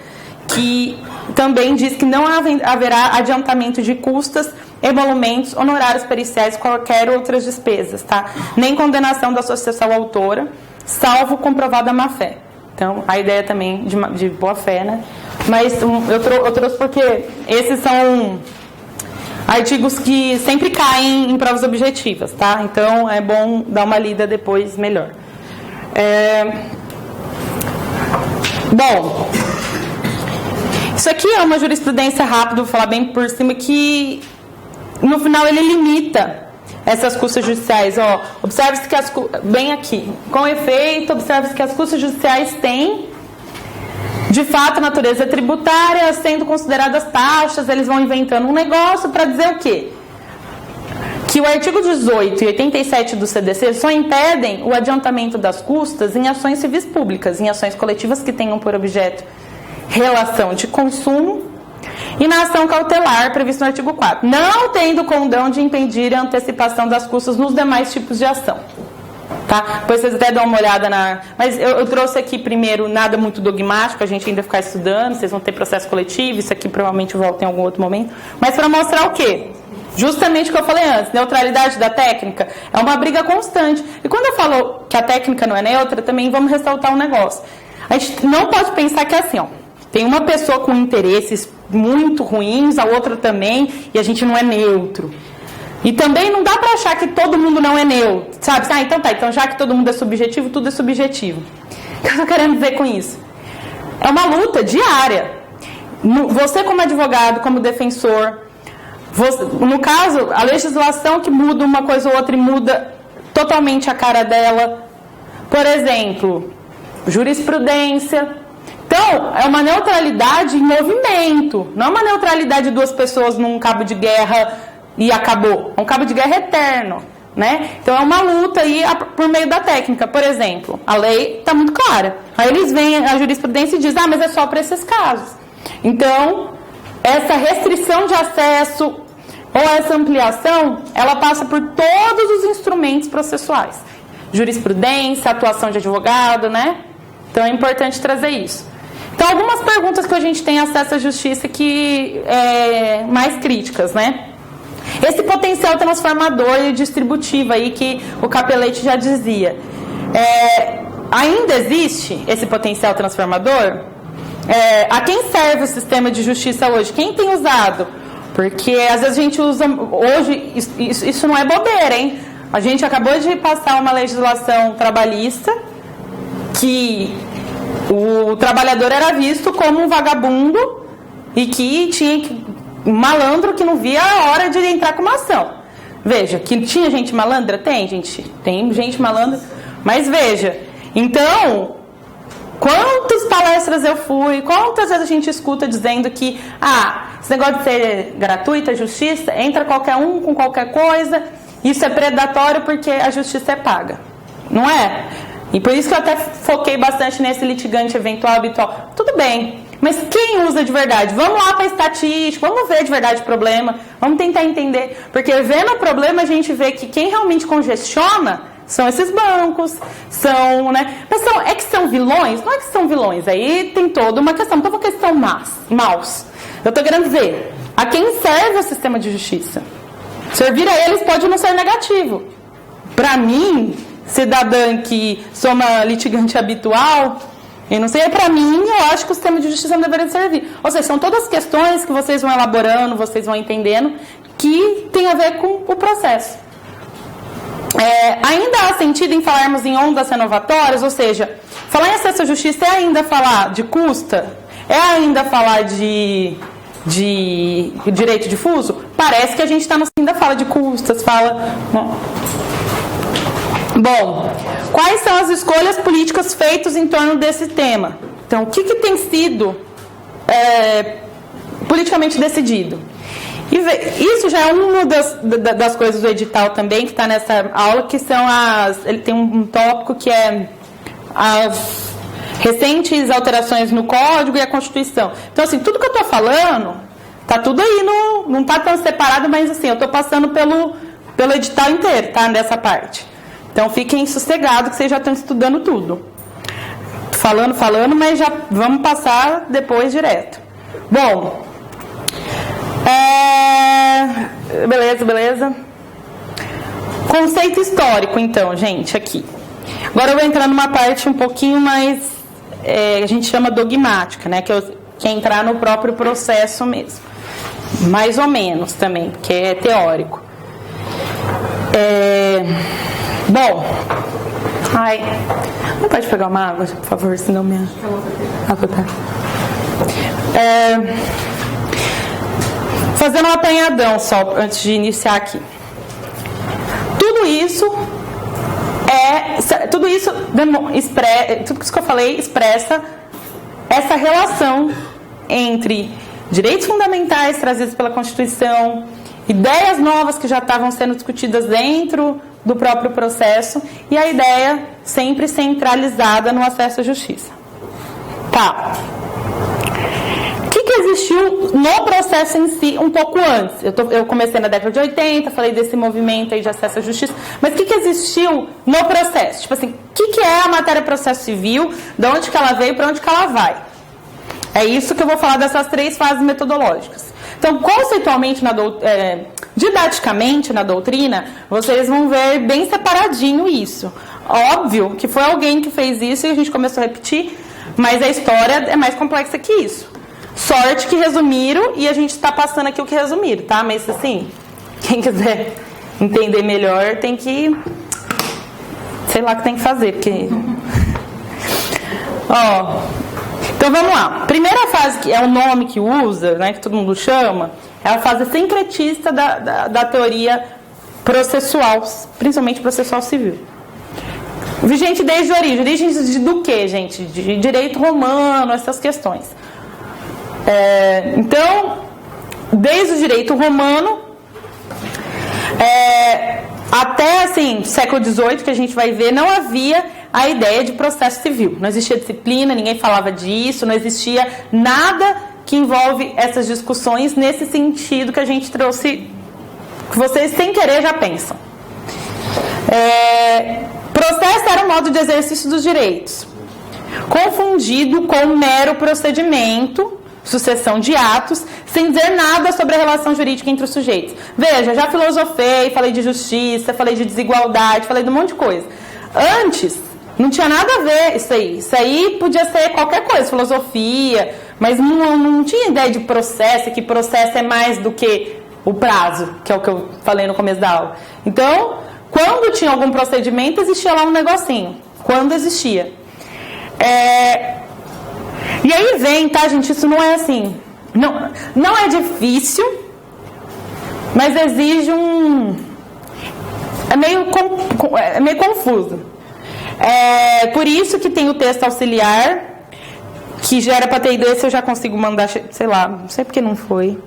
Speaker 1: que também diz que não haverá adiantamento de custas, emolumentos, honorários periciais e qualquer outras despesas, tá? Nem condenação da associação autora, salvo comprovada má-fé. Então, a ideia também de boa-fé, né? Mas eu trouxe porque esses são artigos que sempre caem em provas objetivas, tá? Então, é bom dar uma lida depois melhor. Bom, isso aqui é uma jurisprudência rápida, vou falar bem por cima, que no final ele limita essas custas judiciais. Observe-se que bem aqui, com efeito, observe-se que as custas judiciais têm de fato natureza tributária, sendo consideradas taxas. Eles vão inventando um negócio para dizer o quê? Que o artigo 18 e 87 do CDC só impedem o adiantamento das custas em ações civis públicas, em ações coletivas que tenham por objeto relação de consumo, e na ação cautelar prevista no artigo 4, não tendo condão de impedir a antecipação das custas nos demais tipos de ação. Tá? Depois vocês até dão uma olhada Mas eu trouxe aqui primeiro nada muito dogmático, a gente ainda ficar estudando, vocês vão ter processo coletivo, isso aqui provavelmente volta em algum outro momento, mas para mostrar o quê? Justamente o que eu falei antes, neutralidade da técnica é uma briga constante. E quando eu falo que a técnica não é neutra, também vamos ressaltar um negócio. A gente não pode pensar que é assim, tem uma pessoa com interesses muito ruins, a outra também, e a gente não é neutro. E também não dá para achar que todo mundo não é neutro, sabe? Então já que todo mundo é subjetivo, tudo é subjetivo. O que eu estou querendo dizer com isso? É uma luta diária. Você como advogado, como defensor, no caso, a legislação que muda uma coisa ou outra e muda totalmente a cara dela. Por exemplo, jurisprudência. Então, é uma neutralidade em movimento. Não é uma neutralidade de duas pessoas num cabo de guerra e acabou. É um cabo de guerra eterno. né? Então é uma luta aí por meio da técnica. Por exemplo, a lei está muito clara. Aí eles vêm, a jurisprudência e diz, mas é só para esses casos. Então, essa restrição de acesso ou essa ampliação, ela passa por todos os instrumentos processuais. Jurisprudência, atuação de advogado, né? Então é importante trazer isso. Então, algumas perguntas que a gente tem acesso à justiça que mais críticas, né? Esse potencial transformador e distributivo aí que o Capelletti já dizia. Ainda existe esse potencial transformador? A quem serve o sistema de justiça hoje? Quem tem usado? Porque às vezes a gente usa... Hoje, isso não é bobeira, hein? A gente acabou de passar uma legislação trabalhista que o trabalhador era visto como um vagabundo e que tinha um malandro que não via a hora de entrar com uma ação. Veja, que tinha gente malandra? Tem gente malandra, mas veja, então, quantas palestras eu fui, quantas vezes a gente escuta dizendo que esse negócio de ser gratuita, a justiça, entra qualquer um com qualquer coisa, isso é predatório porque a justiça é paga, não é? E por isso que eu até foquei bastante nesse litigante eventual, habitual. Tudo bem, mas quem usa de verdade? Vamos lá para a estatística, vamos ver de verdade o problema, vamos tentar entender. Porque vendo o problema a gente vê que quem realmente congestiona são esses bancos, né? Mas que são vilões? Não é que são vilões, aí tem toda uma questão. Então, uma questão maus. Eu estou querendo ver a quem serve o sistema de justiça. Servir a eles pode não ser negativo. Para mim, cidadã que sou uma litigante habitual, e não sei, para mim, eu acho que o sistema de justiça não deveria servir. Ou seja, são todas questões que vocês vão elaborando, vocês vão entendendo, que tem a ver com o processo. Ainda há sentido em falarmos em ondas renovatórias, ou seja, falar em acesso à justiça é ainda falar de custa? É ainda falar de direito difuso? Parece que a gente ainda fala de custas, Bom, quais são as escolhas políticas feitas em torno desse tema? Então, o que tem sido politicamente decidido? E isso já é uma das coisas do edital também, que está nessa aula, que são ele tem um tópico que é as recentes alterações no Código e a Constituição. Então, assim, tudo que eu estou falando, está tudo aí, não está tão separado, mas assim, eu estou passando pelo edital inteiro, tá? Nessa parte. Então, fiquem sossegados que vocês já estão estudando tudo. Falando, mas já vamos passar depois direto. Bom, beleza. Conceito histórico, então, gente, aqui. Agora eu vou entrar numa parte um pouquinho mais, a gente chama dogmática, né? Que é entrar no próprio processo mesmo. Mais ou menos também, que é teórico. Bom, não pode pegar uma água, por favor, senão minha água tá. Fazendo um apanhadão só antes de iniciar aqui. Tudo isso tudo isso que eu falei expressa essa relação entre direitos fundamentais trazidos pela Constituição, ideias novas que já estavam sendo discutidas dentro do próprio processo e a ideia sempre centralizada no acesso à justiça. Tá. O que existiu no processo em si um pouco antes? Eu comecei na década de 80, falei desse movimento aí de acesso à justiça, mas o que existiu no processo? Tipo assim, o que é a matéria processo civil, de onde que ela veio e para onde que ela vai? É isso que eu vou falar dessas 3 fases metodológicas. Então, conceitualmente, didaticamente na doutrina, vocês vão ver bem separadinho isso. Óbvio que foi alguém que fez isso e a gente começou a repetir, mas a história é mais complexa que isso. Sorte que resumiram e a gente está passando aqui o que resumiram, tá? Mas assim, quem quiser entender melhor tem que... sei lá o que tem que fazer, porque... Então vamos lá. Primeira fase, que é o nome que usa, né, que todo mundo chama, é a fase sincretista da teoria processual, principalmente processual civil. Vigente desde a origem. Origem do quê, gente? De direito romano, essas questões. Então, desde o direito romano até assim, século XVIII, que a gente vai ver, não havia a ideia de processo civil. Não existia disciplina, ninguém falava disso, não existia nada que envolve essas discussões nesse sentido que a gente trouxe, que vocês sem querer já pensam. Processo era um modo de exercício dos direitos, confundido com um mero procedimento, sucessão de atos, sem dizer nada sobre a relação jurídica entre os sujeitos. Veja, já filosofei, falei de justiça, falei de desigualdade, falei de um monte de coisa. Antes, não tinha nada a ver isso aí. Isso aí podia ser qualquer coisa, filosofia, mas não tinha ideia de processo, que processo é mais do que o prazo, que é o que eu falei no começo da aula. Então, quando tinha algum procedimento, existia lá um negocinho. Quando existia. E aí vem, tá, gente? Isso não é assim. Não é difícil, mas exige é meio confuso. Por isso que tem o texto auxiliar, que já era para ter ido esse, eu já consigo mandar, sei lá, não sei porque não foi.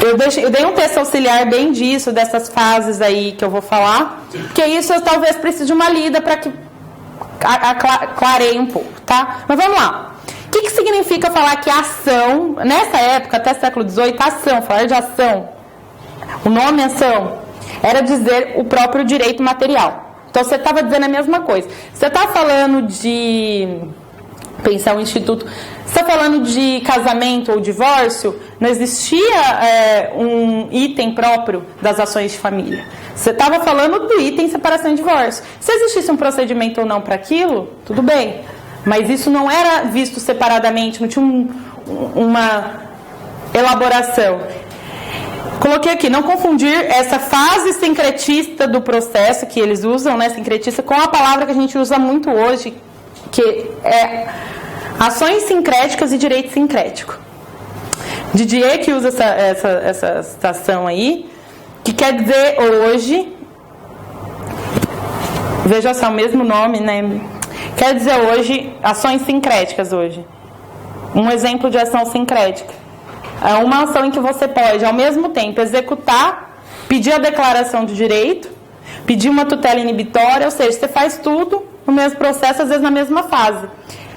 Speaker 1: Eu dei um texto auxiliar bem disso, dessas fases aí que eu vou falar, porque isso eu talvez precise de uma lida para que clareie um pouco, tá? Mas vamos lá. O que significa falar que ação, nessa época, até século XVIII, ação, falar de ação, o nome ação, era dizer o próprio direito material. Então você estava dizendo a mesma coisa. Você está falando de pensar um instituto, você está falando de casamento ou divórcio, não existia um item próprio das ações de família. Você estava falando do item separação e divórcio. Se existisse um procedimento ou não para aquilo, tudo bem. Mas isso não era visto separadamente, não tinha uma elaboração. Coloquei aqui, não confundir essa fase sincretista do processo que eles usam, né, sincretista, com a palavra que a gente usa muito hoje, que é ações sincréticas e direito sincrético. Didier que usa essa citação aí, que quer dizer hoje, veja só, o mesmo nome, né? Quer dizer hoje, ações sincréticas hoje. Um exemplo de ação sincrética. É uma ação em que você pode, ao mesmo tempo, executar, pedir a declaração de direito, pedir uma tutela inibitória, ou seja, você faz tudo no mesmo processo, às vezes na mesma fase.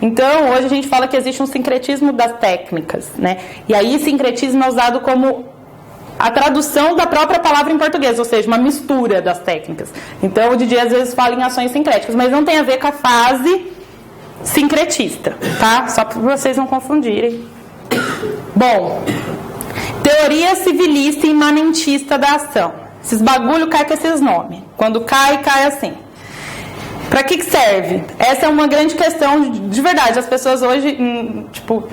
Speaker 1: Então, hoje a gente fala que existe um sincretismo das técnicas, né? E aí, sincretismo é usado como a tradução da própria palavra em português, ou seja, uma mistura das técnicas. Então, o Didier às vezes fala em ações sincréticas, mas não tem a ver com a fase sincretista, tá? Só para vocês não confundirem. Bom, teoria civilista e imanentista da ação. Esses bagulho cai com esses nomes. Quando cai assim. Para que serve? Essa é uma grande questão de verdade. As pessoas hoje, tipo,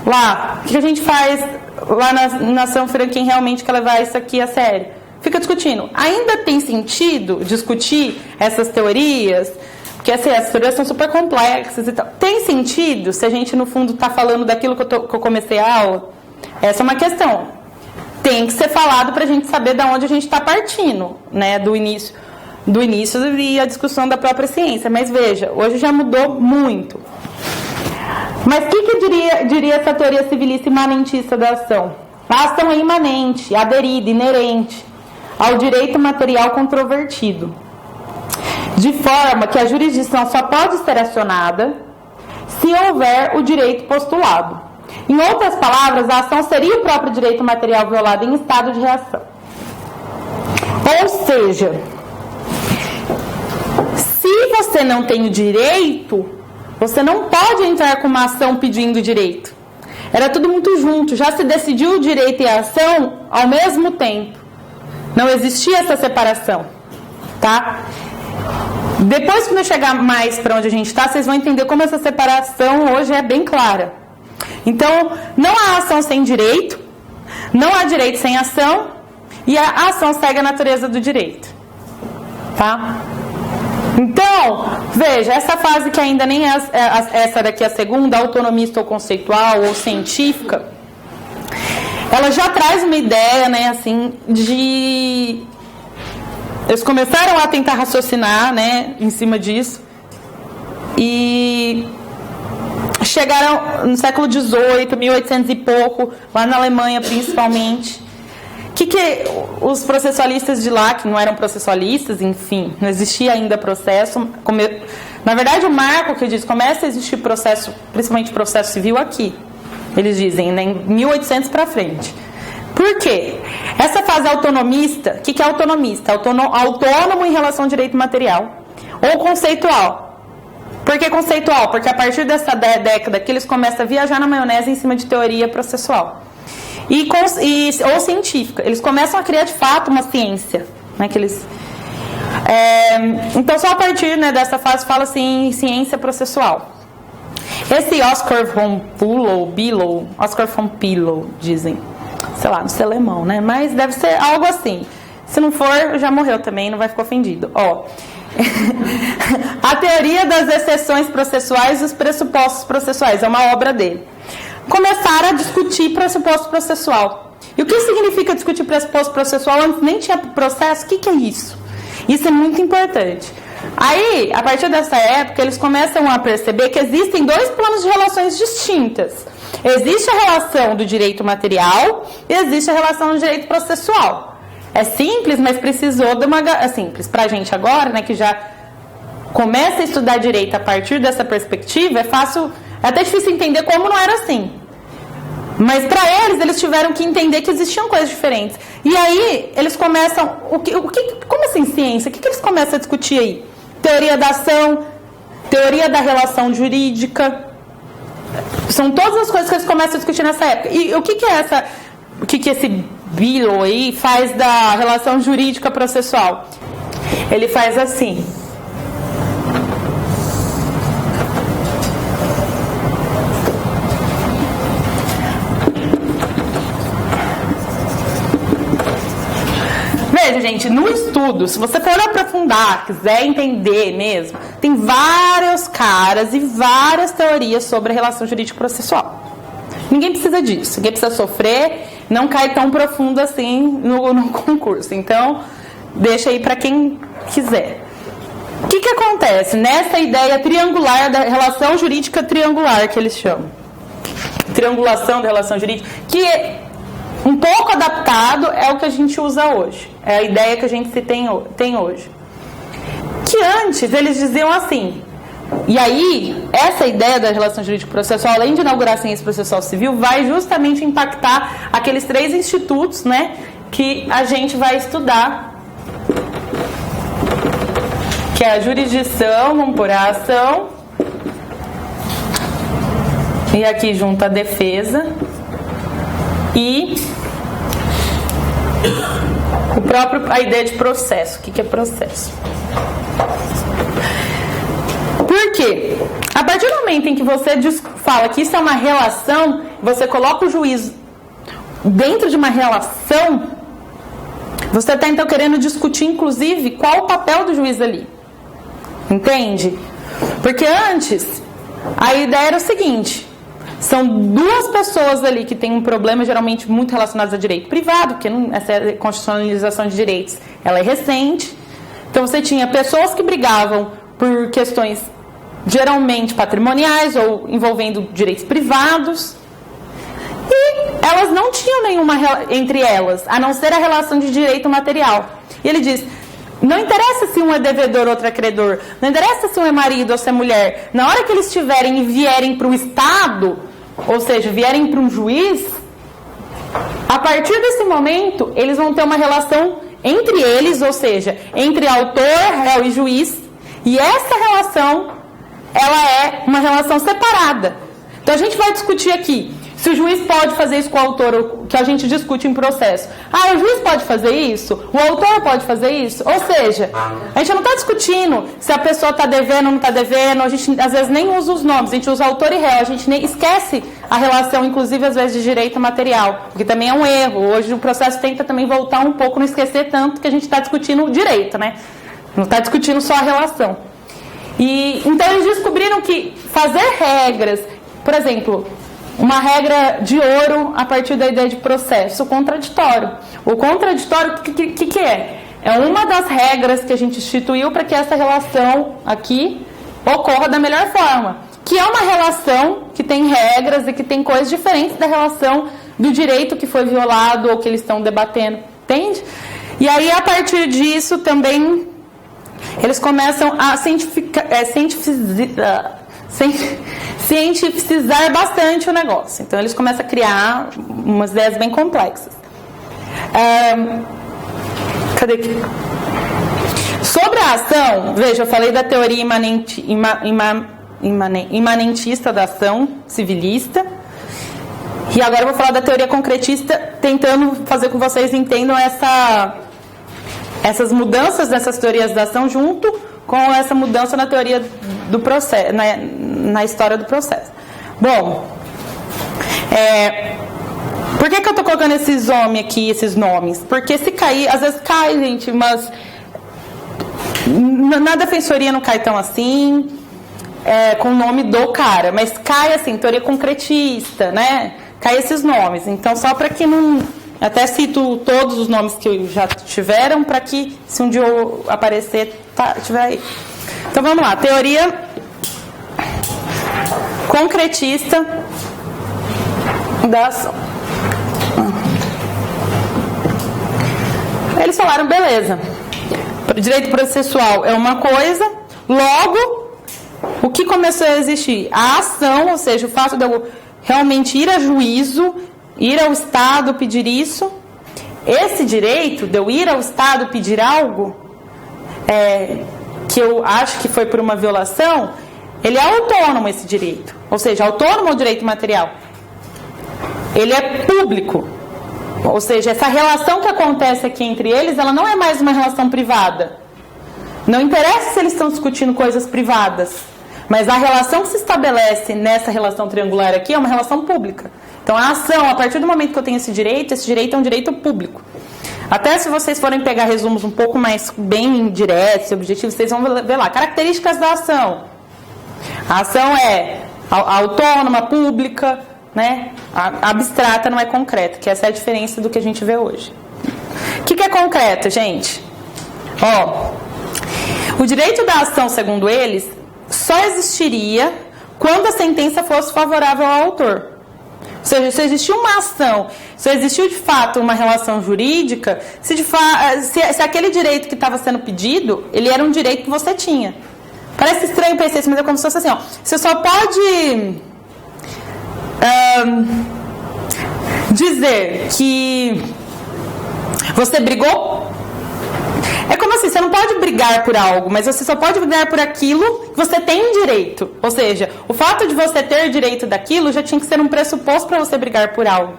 Speaker 1: lá, o que a gente faz lá na Ação Franklin realmente quer levar isso aqui a sério? Fica discutindo. Ainda tem sentido discutir essas teorias? Porque assim, as teorias são super complexas e tal. Tem sentido se a gente, no fundo, está falando daquilo que eu comecei a aula? Essa é uma questão. Tem que ser falado para a gente saber de onde a gente está partindo, né? Do início e a discussão da própria ciência. Mas veja, hoje já mudou muito. Mas o que diria essa teoria civilista imanentista da ação? A ação é imanente, aderida, inerente ao direito material controvertido, de forma que a jurisdição só pode ser acionada se houver o direito postulado. Em outras palavras, a ação seria o próprio direito material violado em estado de reação. Ou seja, se você não tem o direito, você não pode entrar com uma ação pedindo direito. Era tudo muito junto, já se decidiu o direito e a ação ao mesmo tempo. Não existia essa separação, tá? Depois que eu chegar mais para onde a gente está, vocês vão entender como essa separação hoje é bem clara. Então, não há ação sem direito, não há direito sem ação, e a ação segue a natureza do direito, tá? Então, veja, essa fase que ainda nem é essa daqui a segunda, autonomista ou conceitual ou científica, ela já traz uma ideia, né, assim, de... Eles começaram a tentar raciocinar, né, em cima disso, e chegaram no século XVIII, 1800 e pouco, lá na Alemanha principalmente, que os processualistas de lá, que não eram processualistas, enfim, não existia ainda processo. Na verdade, o marco que diz começa a existir processo, principalmente processo civil aqui. Eles dizem, né, em 1800 para frente. Por quê? Essa fase autonomista, o que é autonomista? Autônomo em relação ao direito material ou conceitual. Por que conceitual? Porque a partir dessa década que eles começam a viajar na maionese em cima de teoria processual. Ou científica. Eles começam a criar de fato uma ciência. Né, então, só a partir, né, dessa fase fala-se em ciência processual. Esse Oscar von Pillow, dizem. Sei lá, não sei alemão, né? Mas deve ser algo assim. Se não for, já morreu também, não vai ficar ofendido. A teoria das exceções processuais e os pressupostos processuais. É uma obra dele. Começaram a discutir pressuposto processual. E o que significa discutir pressuposto processual? Antes nem tinha processo. O que é isso? Isso é muito importante. Aí, a partir dessa época, eles começam a perceber que existem dois planos de relações distintas. Existe a relação do direito material e existe a relação do direito processual. É simples, mas precisou de uma... É simples pra gente agora, né, que já começa a estudar direito a partir dessa perspectiva, é fácil... É até difícil entender como não era assim. Mas para eles tiveram que entender que existiam coisas diferentes. E aí, eles começam... Como assim ciência? O que eles começam a discutir aí? Teoria da ação, teoria da relação jurídica. São todas as coisas que eles começam a discutir nessa época. E o que esse Billow aí faz da relação jurídica processual? Ele faz assim... Veja, gente, no estudo, se você for aprofundar, quiser entender mesmo, tem vários caras e várias teorias sobre a relação jurídico-processual. Ninguém precisa disso, ninguém precisa sofrer, não cai tão profundo assim no concurso. Então, deixa aí para quem quiser. O que acontece nessa ideia triangular da relação jurídica triangular, que eles chamam? Triangulação da relação jurídica, que um pouco adaptado é o que a gente usa hoje. É a ideia que a gente tem hoje. Que antes eles diziam assim, e aí essa ideia da relação jurídico-processual, além de inaugurar a ciência processual civil, vai justamente impactar aqueles 3 institutos, né, que a gente vai estudar, que é a jurisdição, vamos por a ação, e aqui junto a defesa, e a ideia de processo. O que é processo? Por quê? A partir do momento em que você fala que isso é uma relação, você coloca o juiz dentro de uma relação, você está então querendo discutir, inclusive, qual o papel do juiz ali. Entende? Porque antes, a ideia era o seguinte... São 2 pessoas ali que têm um problema geralmente muito relacionado a direito privado, porque essa constitucionalização de direitos ela é recente. Então você tinha pessoas que brigavam por questões geralmente patrimoniais ou envolvendo direitos privados. E elas não tinham nenhuma entre elas, a não ser a relação de direito material. E ele diz... Não interessa se um é devedor ou outro é credor. Não interessa se um é marido ou se é mulher. Na hora que eles estiverem e vierem para o Estado, ou seja, vierem para um juiz, a partir desse momento, eles vão ter uma relação entre eles, ou seja, entre autor, réu e juiz. E essa relação, ela é uma relação separada. Então a gente vai discutir aqui. Se o juiz pode fazer isso com o autor, que a gente discute em processo. O juiz pode fazer isso? O autor pode fazer isso? Ou seja, a gente não está discutindo se a pessoa está devendo ou não está devendo. A gente, às vezes, nem usa os nomes. A gente usa autor e réu. A gente nem esquece a relação, inclusive, às vezes, de direito material. Porque também é um erro. Hoje o processo tenta também voltar um pouco, não esquecer tanto que a gente está discutindo o direito, né? Não está discutindo só a relação. Então, eles descobriram que fazer regras, por exemplo... Uma regra de ouro a partir da ideia de processo contraditório. O contraditório, o que é? É uma das regras que a gente instituiu para que essa relação aqui ocorra da melhor forma. Que é uma relação que tem regras e que tem coisas diferentes da relação do direito que foi violado ou que eles estão debatendo, entende? E aí, a partir disso, também, eles começam a cientificizar bastante o negócio. Então, eles começam a criar umas ideias bem complexas. Cadê aqui? Sobre a ação, veja, eu falei da teoria imanentista da ação civilista. E agora eu vou falar da teoria concretista, tentando fazer com que vocês entendam essas mudanças dessas teorias da ação junto com essa mudança na teoria do processo, na história do processo. Bom, por que eu estou colocando esses homens aqui, esses nomes? Porque se cair, às vezes cai, gente, mas na defensoria não cai tão assim, com o nome do cara, mas cai assim, teoria concretista, né? Cai esses nomes. Então, só para que não... Até cito todos os nomes que já tiveram, para que, se um dia eu aparecer, tiver aí. Então, vamos lá. Teoria concretista da ação. Eles falaram, beleza, direito processual é uma coisa, logo, o que começou a existir? A ação, ou seja, o fato de eu realmente ir a juízo, ir ao Estado pedir isso, esse direito de eu ir ao Estado pedir algo, que eu acho que foi por uma violação, ele é autônomo, esse direito. Ou seja, autônomo ao direito material. Ele é público. Ou seja, essa relação que acontece aqui entre eles, ela não é mais uma relação privada. Não interessa se eles estão discutindo coisas privadas, mas a relação que se estabelece nessa relação triangular aqui é uma relação pública. Então, a ação, a partir do momento que eu tenho esse direito é um direito público. Até se vocês forem pegar resumos um pouco mais bem diretos e objetivos, vocês vão ver lá. Características da ação. A ação é autônoma, pública, né? Abstrata, não é concreta, que essa é a diferença do que a gente vê hoje. O que é concreto, gente? O direito da ação, segundo eles, só existiria quando a sentença fosse favorável ao autor. Ou seja, se existiu uma ação, se existiu de fato uma relação jurídica, se aquele direito que estava sendo pedido, ele era um direito que você tinha. Parece estranho pensar isso, mas é como se fosse assim, você só pode dizer que você brigou. É como assim, você não pode brigar por algo, mas você só pode brigar por aquilo que você tem direito. Ou seja, o fato de você ter direito daquilo já tinha que ser um pressuposto para você brigar por algo.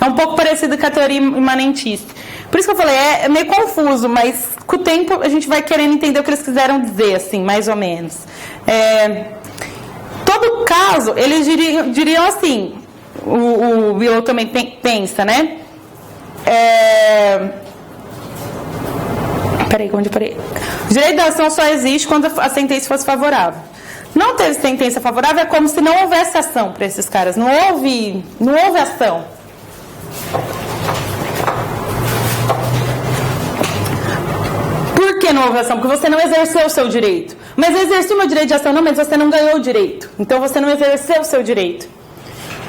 Speaker 1: É um pouco parecido com a teoria imanentista. Por isso que eu falei, é meio confuso, mas com o tempo a gente vai querendo entender o que eles quiseram dizer, assim, mais ou menos. Todo caso, eles diriam assim, o Willow também pensa, né? Peraí, onde eu parei? O direito da ação só existe quando a sentença fosse favorável. Não teve sentença favorável, é como se não houvesse ação para esses caras. Não houve ação. Por que não houve ação? Porque você não exerceu o seu direito. Mas eu exerci o meu direito de ação, não, mas você não ganhou o direito. Então você não exerceu o seu direito.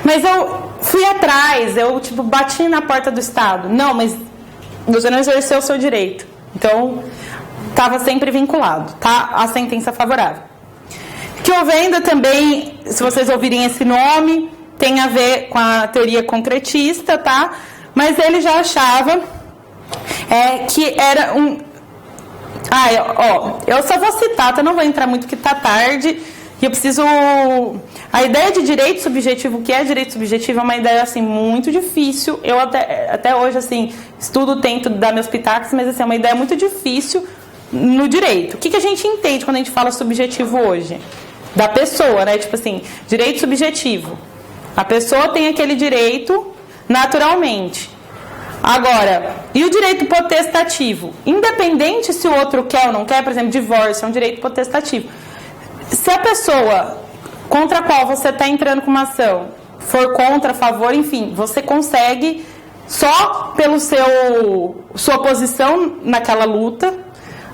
Speaker 1: Mas eu fui atrás, eu bati na porta do Estado. Não, mas você não exerceu o seu direito. Então, estava sempre vinculado, tá? A sentença favorável. Que eu vendo também, se vocês ouvirem esse nome, tem a ver com a teoria concretista, tá? Mas ele já achava que era um... eu só vou citar, tá? Não vou entrar muito porque tá tarde e eu preciso... A ideia de direito subjetivo, o que é direito subjetivo, é uma ideia, assim, muito difícil. Eu até hoje, assim, estudo, tento dar meus pitacos, mas, assim, é uma ideia muito difícil no direito. O que a gente entende quando a gente fala subjetivo hoje? Da pessoa, né? Tipo assim, direito subjetivo. A pessoa tem aquele direito naturalmente. Agora, e o direito potestativo? Independente se o outro quer ou não quer, por exemplo, divórcio é um direito potestativo. Se a pessoa contra a qual você está entrando com uma ação for contra, a favor, enfim, você consegue, só pelo sua posição naquela luta,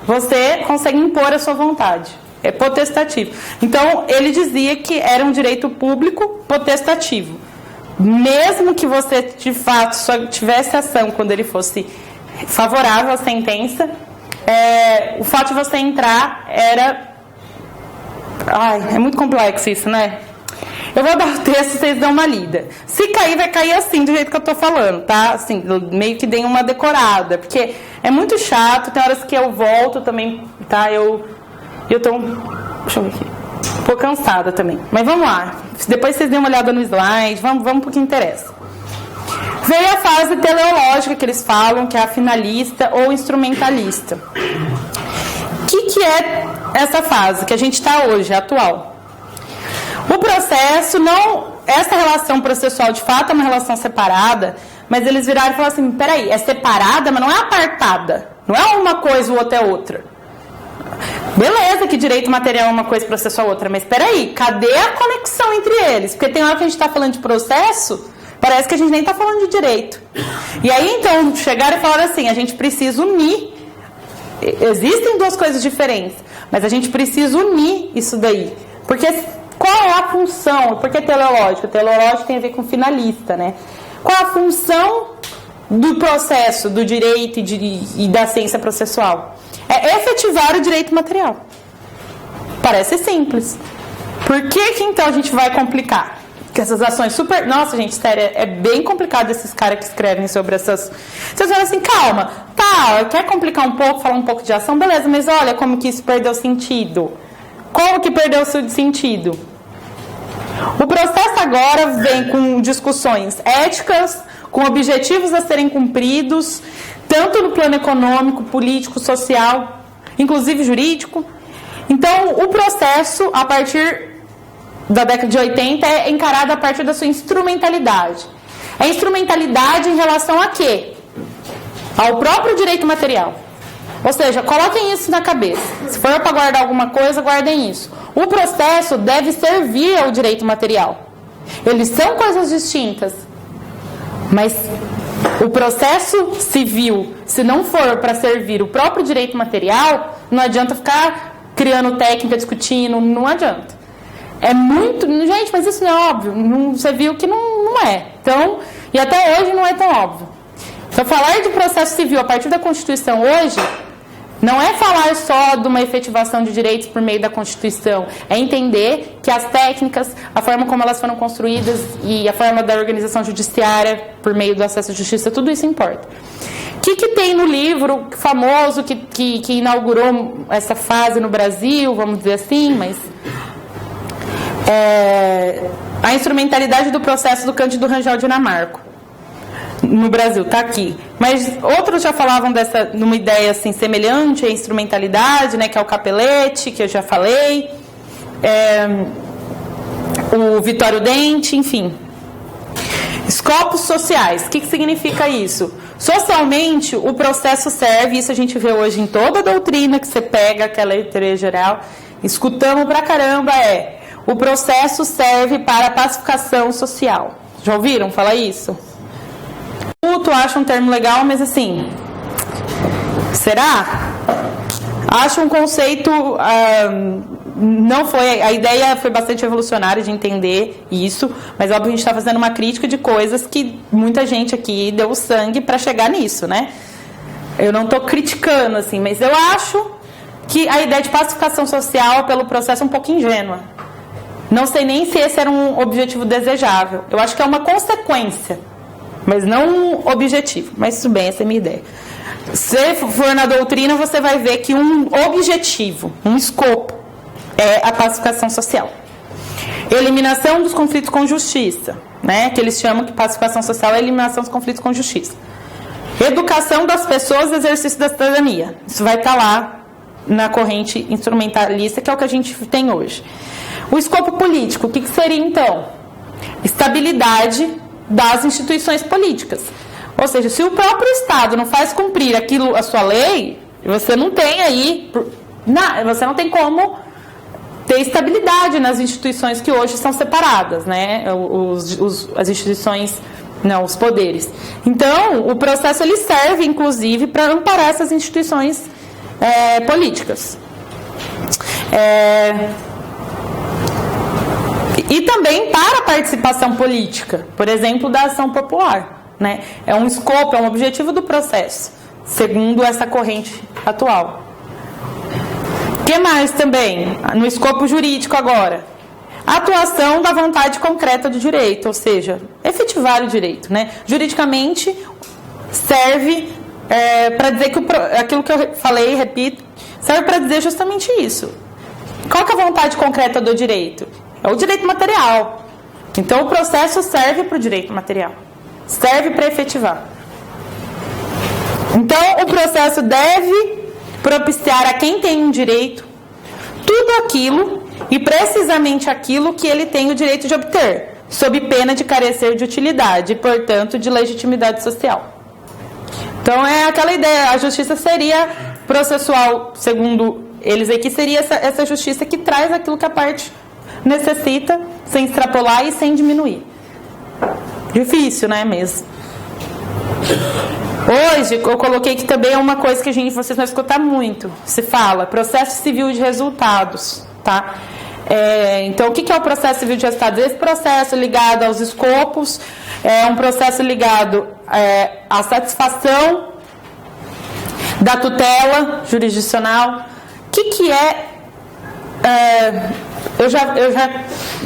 Speaker 1: você consegue impor a sua vontade. É potestativo. Então, ele dizia que era um direito público potestativo. mesmo que você de fato só tivesse ação quando ele fosse favorável à sentença, o fato de você entrar era... é muito complexo isso, né? Eu vou dar o texto e vocês dão uma lida. Se cair, vai cair assim, do jeito que eu tô falando, tá? Assim, meio que deem uma decorada, porque é muito chato, tem horas que eu volto também, tá? Eu tô... Deixa eu ver aqui. Um pouco cansada também. Mas vamos lá. Depois vocês dêem uma olhada no slide, vamos pro que interessa. Veio a fase teleológica que eles falam, que é a finalista ou instrumentalista. O que é essa fase que a gente está hoje, atual? O processo não... Essa relação processual, de fato, é uma relação separada, mas eles viraram e falaram assim, peraí, é separada, mas não é apartada. Não é uma coisa ou outra é outra. Beleza que direito material é uma coisa, processual outra, mas peraí, cadê a conexão entre eles? Porque tem hora que a gente está falando de processo, parece que a gente nem está falando de direito. E aí, então, chegaram e falaram assim, a gente precisa unir. Existem duas coisas diferentes, mas a gente precisa unir isso daí. Porque qual é a função? Porque teleológico? Teleológico tem a ver com finalista, né? Qual é a função do processo, do direito e da ciência processual? É efetivar o direito material. Parece simples. Por que então a gente vai complicar? Porque essas ações super... Nossa, gente, sério, é bem complicado esses caras que escrevem sobre essas... Vocês falam assim, calma, tá, quer complicar um pouco, falar um pouco de ação? Beleza, mas olha como que isso perdeu sentido. Como que perdeu o seu sentido? O processo agora vem com discussões éticas, com objetivos a serem cumpridos, tanto no plano econômico, político, social, inclusive jurídico. Então, o processo, a partir da década de 80, é encarado a partir da sua instrumentalidade. A instrumentalidade em relação a quê? Ao próprio direito material. Ou seja, coloquem isso na cabeça. Se for para guardar alguma coisa, guardem isso. O processo deve servir ao direito material. Eles são coisas distintas. Mas o processo civil, se não for para servir o próprio direito material, não adianta ficar criando técnica, discutindo, não adianta. É muito... Gente, mas isso não é óbvio. Você viu que não é. Então, e até hoje não é tão óbvio. Então, falar de processo civil a partir da Constituição hoje não é falar só de uma efetivação de direitos por meio da Constituição. É entender que as técnicas, a forma como elas foram construídas e a forma da organização judiciária por meio do acesso à justiça, tudo isso importa. O que tem no livro famoso que inaugurou essa fase no Brasil, vamos dizer assim, mas... a instrumentalidade do processo do Cândido Rangel Dinamarco. No Brasil, está aqui. Mas outros já falavam numa ideia assim, semelhante à instrumentalidade, né, que é o Capelletti, que eu já falei, o Vitório Dente, enfim. Escopos sociais. O que significa isso? Socialmente, o processo serve, isso a gente vê hoje em toda a doutrina, que você pega aquela teoria geral, escutamos pra caramba, o processo serve para a pacificação social. Já ouviram falar isso? Tu acha um termo legal, mas assim, será? Acho um conceito, não foi, a ideia foi bastante evolucionária de entender isso, mas óbvio a gente está fazendo uma crítica de coisas que muita gente aqui deu sangue para chegar nisso, né? Eu não estou criticando, assim, mas eu acho que a ideia de pacificação social pelo processo é um pouco ingênua. Não sei nem se esse era um objetivo desejável. Eu acho que é uma consequência, mas não um objetivo. Mas tudo bem, essa é a minha ideia. Se for na doutrina, você vai ver que um objetivo, um escopo, é a pacificação social. Eliminação dos conflitos com justiça, né? Que eles chamam que pacificação social é a eliminação dos conflitos com justiça. Educação das pessoas e exercício da cidadania. Isso vai estar lá na corrente instrumentalista, que é o que a gente tem hoje. O escopo político, o que seria então? Estabilidade das instituições políticas. Ou seja, se o próprio Estado não faz cumprir aquilo, a sua lei, você não tem aí, você não tem como ter estabilidade nas instituições que hoje são separadas, né? As instituições, não, os poderes. Então, o processo ele serve, inclusive, para amparar essas instituições políticas. E também para a participação política, por exemplo, da ação popular, né? É um escopo, é um objetivo do processo, segundo essa corrente atual. O que mais também? No escopo jurídico agora. A atuação da vontade concreta do direito, ou seja, efetivar o direito, né? Juridicamente, serve para dizer que aquilo que eu falei, repito, serve para dizer justamente isso. Qual que é a vontade concreta do direito? É o direito material. Então, o processo serve para o direito material. Serve para efetivar. Então, o processo deve propiciar a quem tem um direito tudo aquilo e precisamente aquilo que ele tem o direito de obter, sob pena de carecer de utilidade e, portanto, de legitimidade social. Então, é aquela ideia, a justiça seria processual, segundo eles aqui, seria essa justiça que traz aquilo que a parte necessita, sem extrapolar e sem diminuir. Difícil, né, mesmo? Hoje, eu coloquei que também é uma coisa que vocês vão escutar muito. Se fala processo civil de resultados, tá? Então, o que é o processo civil de resultados? Esse processo ligado aos escopos, é um processo ligado à satisfação da tutela jurisdicional. O que é... Eu já,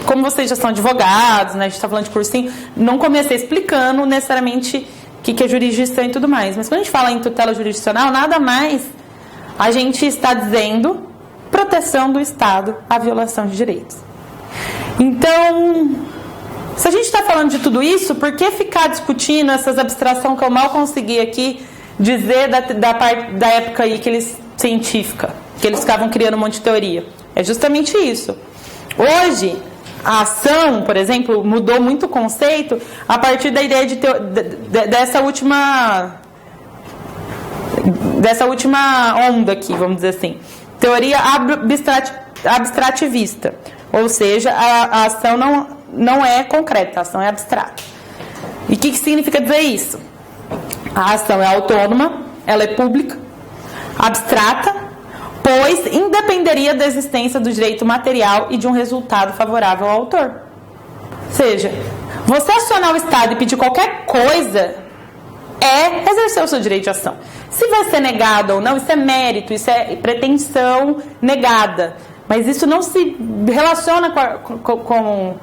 Speaker 1: como vocês já são advogados, né, a gente está falando de cursinho, não comecei explicando necessariamente o que é jurisdição e tudo mais. Mas quando a gente fala em tutela jurisdicional, nada mais a gente está dizendo proteção do Estado à violação de direitos. Então, se a gente está falando de tudo isso, por que ficar discutindo essas abstrações que eu mal consegui aqui dizer da época aí que eles científica, que eles ficavam criando um monte de teoria? É justamente isso. Hoje, a ação, por exemplo, mudou muito o conceito a partir da ideia dessa última onda aqui, vamos dizer assim. Teoria abstrativista. Ou seja, a ação não é concreta, a ação é abstrata. E o que significa dizer isso? A ação é autônoma, ela é pública, abstrata, pois independeria da existência do direito material e de um resultado favorável ao autor. Ou seja, você acionar o Estado e pedir qualquer coisa é exercer o seu direito de ação. Se vai ser negado ou não, isso é mérito, isso é pretensão negada. Mas isso não se relaciona com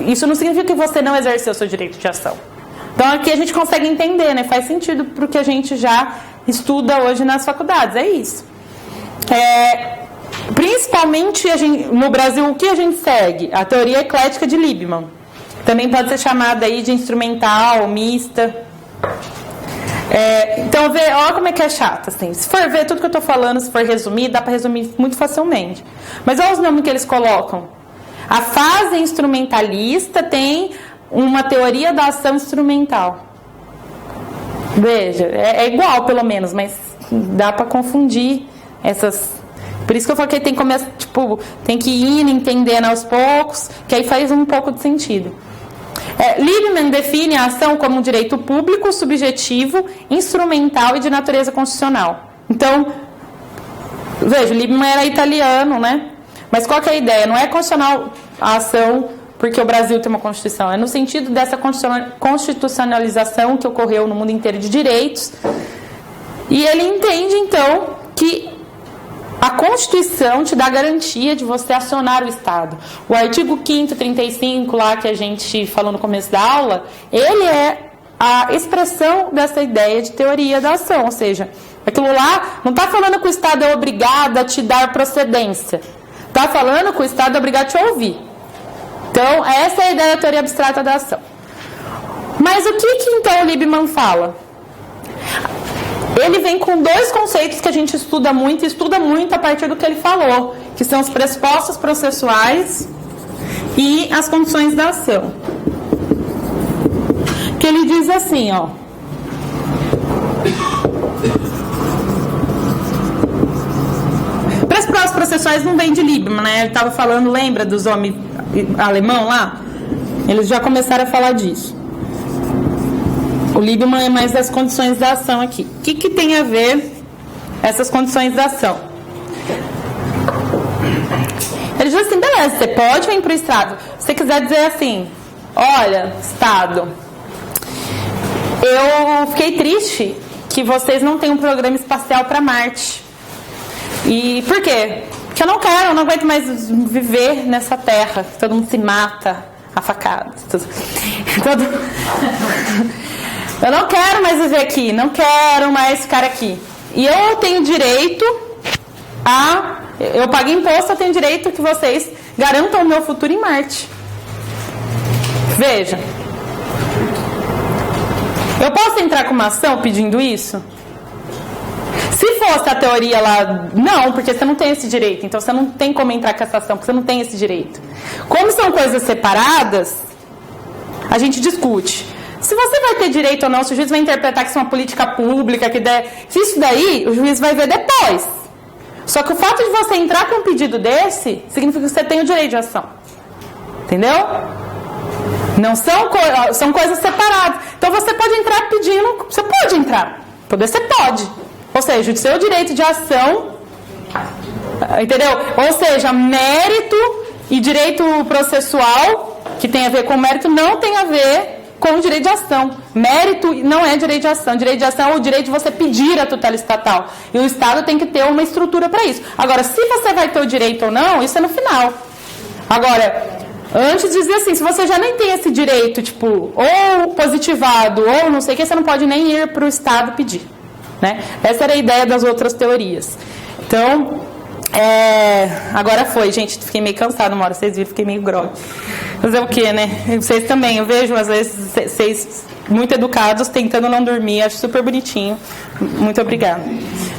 Speaker 1: isso não significa que você não exerceu o seu direito de ação. Então aqui a gente consegue entender, né? Faz sentido para o que a gente já estuda hoje nas faculdades, é isso. Principalmente no Brasil, o que a gente segue? A teoria eclética de Liebman. Também pode ser chamada aí de instrumental, mista. Então, olha como é que é chato. Assim. Se for ver tudo que eu estou falando, se for resumir, dá para resumir muito facilmente. Mas olha os nomes que eles colocam. A fase instrumentalista tem uma teoria da ação instrumental. Veja, é igual pelo menos, mas dá para confundir essas. Por isso que eu falei que tem que ir entendendo aos poucos, que aí faz um pouco de sentido. Liebman define a ação como um direito público, subjetivo, instrumental e de natureza constitucional. Então, veja, Liebman era italiano, né? Mas qual que é a ideia? Não é constitucional a ação porque o Brasil tem uma Constituição, é no sentido dessa constitucionalização que ocorreu no mundo inteiro de direitos. E ele entende, então, que a Constituição te dá garantia de você acionar o Estado. O artigo 5º, 35, lá que a gente falou no começo da aula, ele é a expressão dessa ideia de teoria da ação. Ou seja, aquilo lá não está falando que o Estado é obrigado a te dar procedência. Está falando que o Estado é obrigado a te ouvir. Então, essa é a ideia da teoria abstrata da ação. Mas o que então o Liebman fala? Ele vem com dois conceitos que a gente estuda muito a partir do que ele falou, que são os pressupostos processuais e as condições da ação. Que ele diz assim, ó. Pressupostos processuais não vem de Liebman, né? Ele estava falando, lembra dos homens alemão lá? Eles já começaram a falar disso. O Liebman é mais das condições da ação aqui. O que tem a ver essas condições da ação? Ele diz assim, beleza, você pode vir para o Estado. você quiser dizer assim, olha, Estado, eu fiquei triste que vocês não têm um programa espacial para Marte. E por quê? Porque eu não aguento mais viver nessa terra, que todo mundo se mata a facadas. Eu não quero mais viver aqui, não quero mais ficar aqui. E eu tenho direito eu pago imposto, eu tenho direito que vocês garantam o meu futuro em Marte. Veja. Eu posso entrar com uma ação pedindo isso? Se fosse a teoria lá, não, porque você não tem esse direito. Então você não tem como entrar com essa ação, porque você não tem esse direito. Como são coisas separadas, a gente discute. Se você vai ter direito ou não, se o juiz vai interpretar que isso é uma política pública, se isso daí, o juiz vai ver depois. Só que o fato de você entrar com um pedido desse, significa que você tem o direito de ação. Entendeu? Não são coisas separadas. Então você pode entrar pedindo, você pode entrar. Poder você pode. Ou seja, o seu direito de ação, entendeu? Ou seja, mérito e direito processual, que tem a ver com mérito, não tem a ver com o direito de ação. Mérito não é direito de ação. Direito de ação é o direito de você pedir a tutela estatal. E o Estado tem que ter uma estrutura para isso. Agora, se você vai ter o direito ou não, isso é no final. Agora, antes dizia assim, se você já nem tem esse direito, tipo, ou positivado, ou não sei o que, você não pode nem ir para o Estado pedir. Né? Essa era a ideia das outras teorias. Então, agora foi, gente, fiquei meio cansada uma hora, vocês viram, fiquei meio grogue. Fazer o quê, né? Vocês também, eu vejo às vezes vocês muito educados tentando não dormir, acho super bonitinho. Muito obrigada.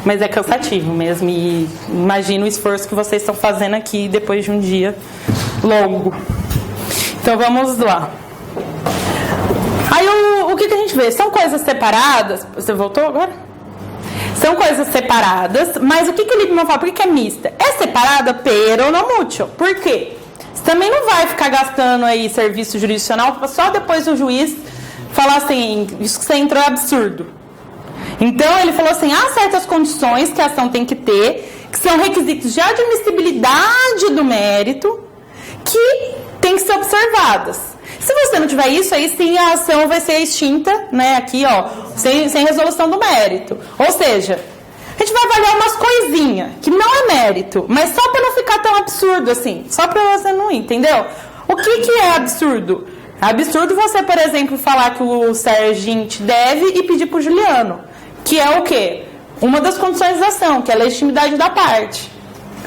Speaker 1: Mas é cansativo mesmo e imagino o esforço que vocês estão fazendo aqui depois de um dia longo. Então vamos lá. Aí o que a gente vê? São coisas separadas. Você voltou agora? São coisas separadas, mas o que o Lippmann fala? Por que é mista? É separada pero non mutuo. Por quê? Você também não vai ficar gastando aí serviço jurisdicional só depois o juiz falar assim, isso que você entrou é absurdo. Então ele falou assim, há certas condições que a ação tem que ter, que são requisitos de admissibilidade do mérito, que tem que ser observadas. Se você não tiver isso, aí sim a ação vai ser extinta, né, aqui, ó, sem resolução do mérito. Ou seja, a gente vai avaliar umas coisinhas que não é mérito, mas só para não ficar tão absurdo assim, só para você não entendeu? O que é absurdo? É absurdo você, por exemplo, falar que o Serginho te deve e pedir pro Juliano, que é o quê? Uma das condições da ação, que é a legitimidade da parte.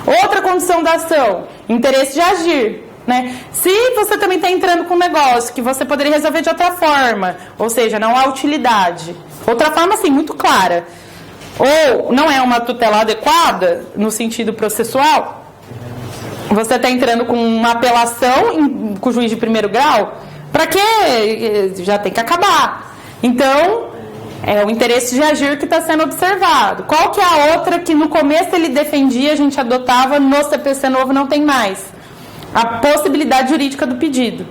Speaker 1: Outra condição da ação, interesse de agir. Né? Se você também está entrando com um negócio que você poderia resolver de outra forma, ou seja, não há utilidade, outra forma assim, muito clara, ou não é uma tutela adequada no sentido processual, você está entrando com uma apelação com o juiz de primeiro grau, para quê? Já tem que acabar. Então, é o interesse de agir que está sendo observado. Qual que é a outra que no começo ele defendia, a gente adotava, no CPC novo não tem mais? A possibilidade jurídica do pedido.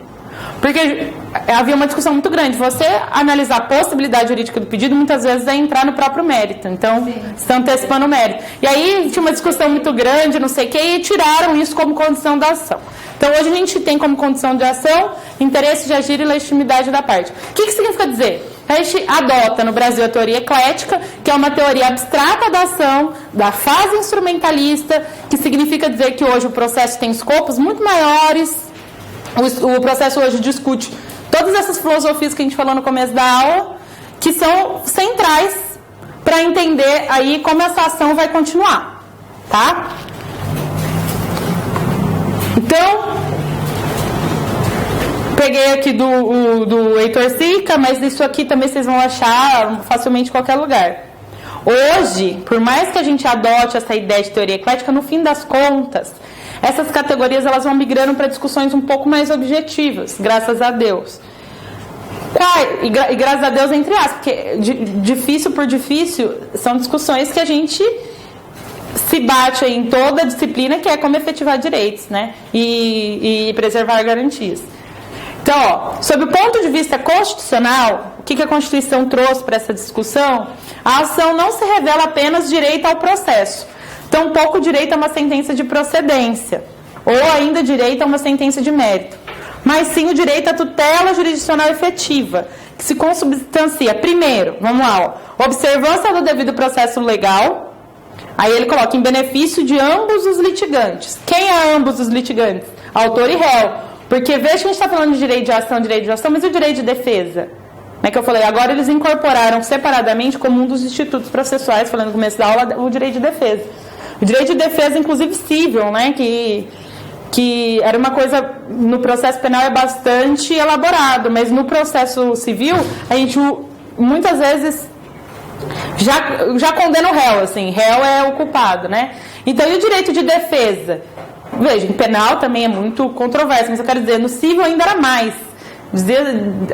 Speaker 1: Porque havia uma discussão muito grande. Você analisar a possibilidade jurídica do pedido, muitas vezes é entrar no próprio mérito. Então, está antecipando o mérito. E aí, tinha uma discussão muito grande, não sei o que, e tiraram isso como condição da ação. Então, hoje a gente tem como condição de ação interesse de agir e legitimidade da parte. O que significa dizer? A gente adota no Brasil a teoria eclética, que é uma teoria abstrata da ação, da fase instrumentalista, que significa dizer que hoje o processo tem escopos muito maiores. O processo hoje discute todas essas filosofias que a gente falou no começo da aula, que são centrais para entender aí como essa ação vai continuar, tá? Então, peguei aqui do Heitor Sica, mas isso aqui também vocês vão achar facilmente em qualquer lugar. Hoje, por mais que a gente adote essa ideia de teoria eclética, no fim das contas, essas categorias elas vão migrando para discussões um pouco mais objetivas, graças a Deus. E graças a Deus, entre aspas, porque difícil por difícil são discussões que a gente se bate em toda a disciplina, que é como efetivar direitos, né? E preservar garantias. Então, ó, sob o ponto de vista constitucional, o que a Constituição trouxe para essa discussão? A ação não se revela apenas direito ao processo, tampouco direito a uma sentença de procedência, ou ainda direito a uma sentença de mérito. mas sim o direito à tutela jurisdicional efetiva, que se consubstancia, primeiro, vamos lá, ó, observância do devido processo legal, aí ele coloca em benefício de ambos os litigantes. Quem é ambos os litigantes? Autor e réu. Porque veja que a gente está falando de direito de ação, mas e o direito de defesa? Que eu falei, agora eles incorporaram separadamente como um dos institutos processuais, falando no começo da aula, o direito de defesa. O direito de defesa, inclusive civil, né, que era uma coisa, no processo penal é bastante elaborado, mas no processo civil, a gente muitas vezes já condena o réu, assim, réu é o culpado, né? Então, e o direito de defesa? Veja, em penal também é muito controverso, mas eu quero dizer, no civil ainda era mais.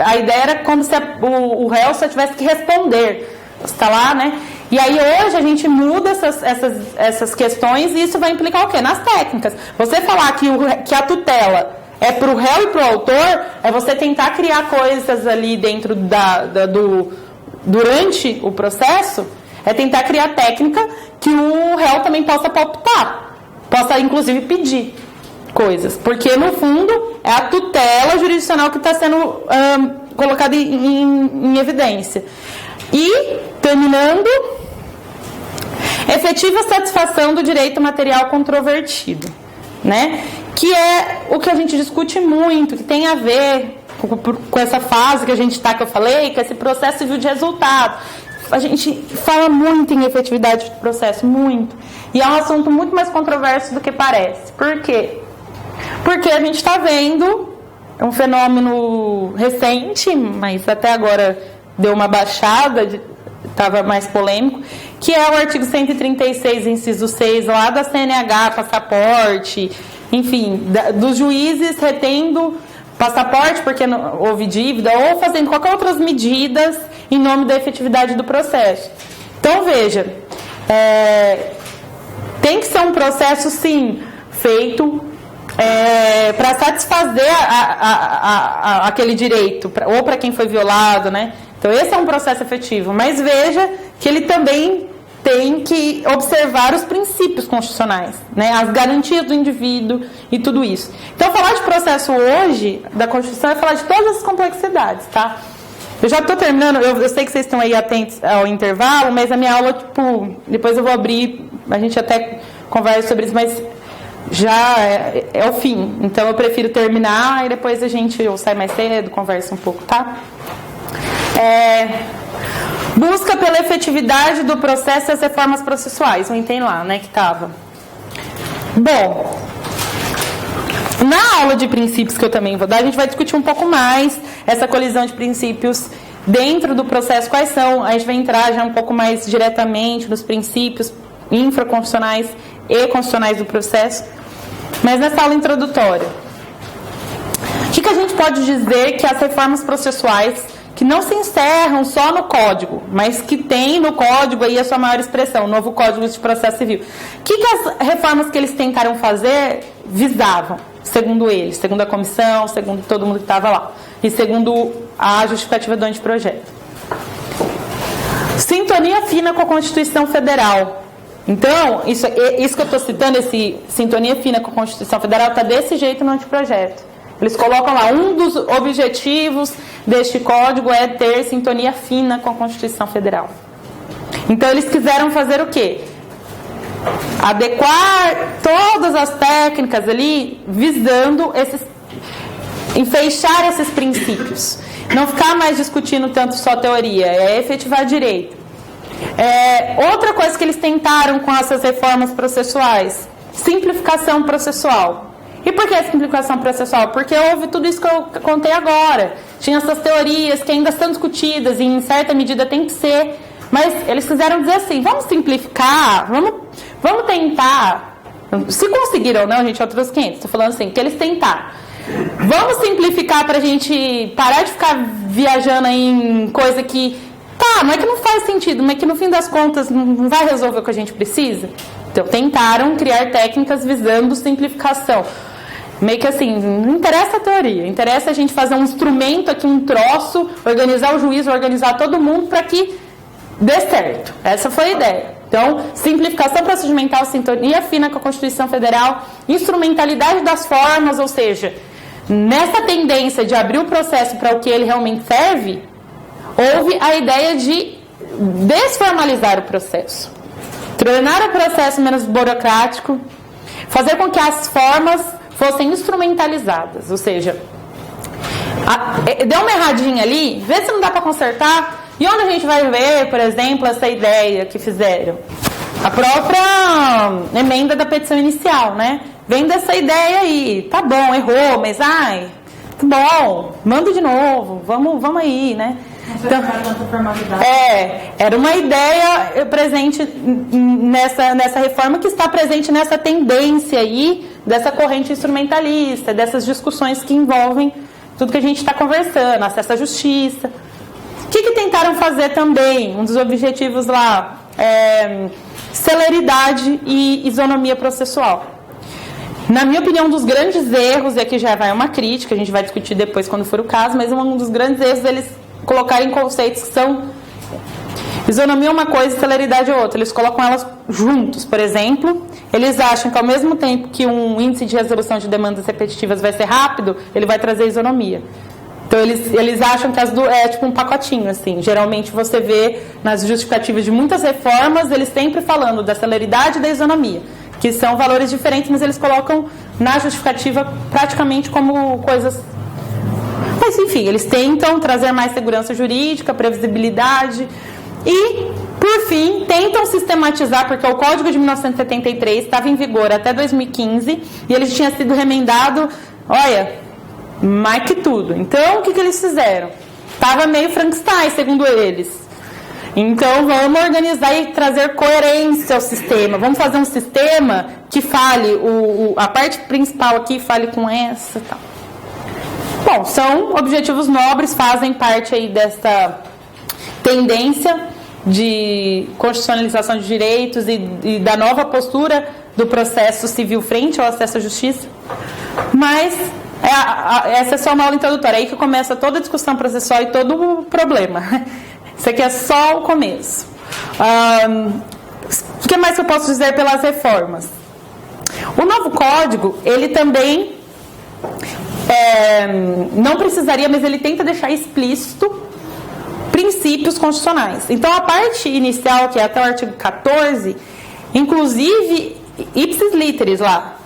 Speaker 1: A ideia era como se o réu só tivesse que responder. Você está lá, né? E aí hoje a gente muda essas questões e isso vai implicar o quê? Nas técnicas. Você falar que a tutela é para o réu e para o autor, é você tentar criar coisas ali dentro durante o processo, é tentar criar técnica que o réu também possa palpitar, possa inclusive pedir coisas, porque no fundo é a tutela jurisdicional que está sendo colocada em evidência. E, terminando, efetiva satisfação do direito material controvertido, né? Que é o que a gente discute muito, que tem a ver com essa fase que a gente está, que eu falei, que é esse processo civil de resultado. A gente fala muito em efetividade do processo, muito. E é um assunto muito mais controverso do que parece. Por quê? Porque a gente está vendo um fenômeno recente, mas até agora deu uma baixada, estava mais polêmico, que é o artigo 136, inciso 6, lá da CNH, passaporte, enfim, dos juízes retendo passaporte porque houve dívida ou fazendo qualquer outras medidas em nome da efetividade do processo. Então, veja, tem que ser um processo, sim, feito para satisfazer aquele direito, ou para quem foi violado, né? Então, esse é um processo efetivo. Mas veja que ele também tem que observar os princípios constitucionais, né? As garantias do indivíduo e tudo isso. Então, falar de processo hoje, da Constituição, é falar de todas as complexidades, tá? Eu já estou terminando, eu sei que vocês estão aí atentos ao intervalo, mas a minha aula, depois eu vou abrir, a gente até conversa sobre isso, mas já é o fim. Então, eu prefiro terminar e depois eu saio mais cedo, converso um pouco, tá? Busca pela efetividade do processo e as reformas processuais. Não tem lá, né, que estava. Bom, na aula de princípios que eu também vou dar, a gente vai discutir um pouco mais essa colisão de princípios dentro do processo. Quais são? A gente vai entrar já um pouco mais diretamente nos princípios infraconstitucionais e constitucionais do processo. Mas nessa aula introdutória, o que a gente pode dizer que as reformas processuais que não se encerram só no Código, mas que tem no Código aí a sua maior expressão, o novo Código de Processo Civil. O que as reformas que eles tentaram fazer visavam, segundo eles, segundo a comissão, segundo todo mundo que estava lá, e segundo a justificativa do anteprojeto? Sintonia fina com a Constituição Federal. Então, isso que eu estou citando, esse sintonia fina com a Constituição Federal, está desse jeito no anteprojeto. Eles colocam lá, um dos objetivos deste código é ter sintonia fina com a Constituição Federal. Então, eles quiseram fazer o quê? Adequar todas as técnicas ali, visando enfeixar esses princípios. Não ficar mais discutindo tanto só teoria, é efetivar direito. Outra coisa que eles tentaram com essas reformas processuais, simplificação processual. E por que a simplificação processual? Porque houve tudo isso que eu contei agora. Tinha essas teorias que ainda estão discutidas e em certa medida tem que ser. Mas eles quiseram dizer assim, vamos simplificar, vamos tentar. Se conseguiram ou não, gente, outros 500. Estou falando assim, que eles tentaram. Vamos simplificar para a gente parar de ficar viajando em coisa que... Tá, não é que não faz sentido, mas que no fim das contas não vai resolver o que a gente precisa. Então, tentaram criar técnicas visando simplificação. Meio que assim, não interessa a teoria, interessa a gente fazer um instrumento aqui, um troço, organizar o juízo, organizar todo mundo para que dê certo. Essa foi a ideia. Então, simplificação procedimental, sintonia fina com a Constituição Federal, instrumentalidade das formas, ou seja, nessa tendência de abrir o processo para o que ele realmente serve, houve a ideia de desformalizar o processo, tornar o processo menos burocrático, fazer com que as formas fossem instrumentalizadas, ou seja, deu uma erradinha ali, vê se não dá para consertar. E onde a gente vai ver, por exemplo, essa ideia que fizeram? A própria emenda da petição inicial, né? Vem dessa ideia aí, tá bom, errou, mas tá bom, manda de novo, vamos aí, né? Então, era uma ideia presente nessa reforma que está presente nessa tendência aí, dessa corrente instrumentalista, dessas discussões que envolvem tudo que a gente está conversando, acesso à justiça. O que tentaram fazer também? Um dos objetivos lá é celeridade e isonomia processual. Na minha opinião, um dos grandes erros, e aqui já vai uma crítica, a gente vai discutir depois quando for o caso, mas um dos grandes erros é eles colocarem conceitos que são... Isonomia é uma coisa e celeridade é outra. Eles colocam elas juntos. Por exemplo, eles acham que ao mesmo tempo que um índice de resolução de demandas repetitivas vai ser rápido, ele vai trazer isonomia. Então, eles acham que é tipo um pacotinho, assim. Geralmente, você vê nas justificativas de muitas reformas, eles sempre falando da celeridade e da isonomia, que são valores diferentes, mas eles colocam na justificativa praticamente como coisas... Mas, enfim, eles tentam trazer mais segurança jurídica, previsibilidade e, por fim, tentam sistematizar, porque o Código de 1973 estava em vigor até 2015 e ele tinha sido remendado, mais que tudo. Então, o que eles fizeram? Estava meio Frankenstein, segundo eles. Então, vamos organizar e trazer coerência ao sistema. Vamos fazer um sistema que fale, a parte principal aqui fale com essa e tal. Bom, são objetivos nobres, fazem parte aí dessa tendência de constitucionalização de direitos e da nova postura do processo civil frente ao acesso à justiça. Mas essa é só uma aula introdutória, é aí que começa toda a discussão processual e todo o problema. Isso aqui é só o começo. O que mais que eu posso dizer pelas reformas? O novo código, ele também não precisaria, mas ele tenta deixar explícito princípios constitucionais. Então, a parte inicial, que é até o artigo 14, inclusive, ipsis literis lá,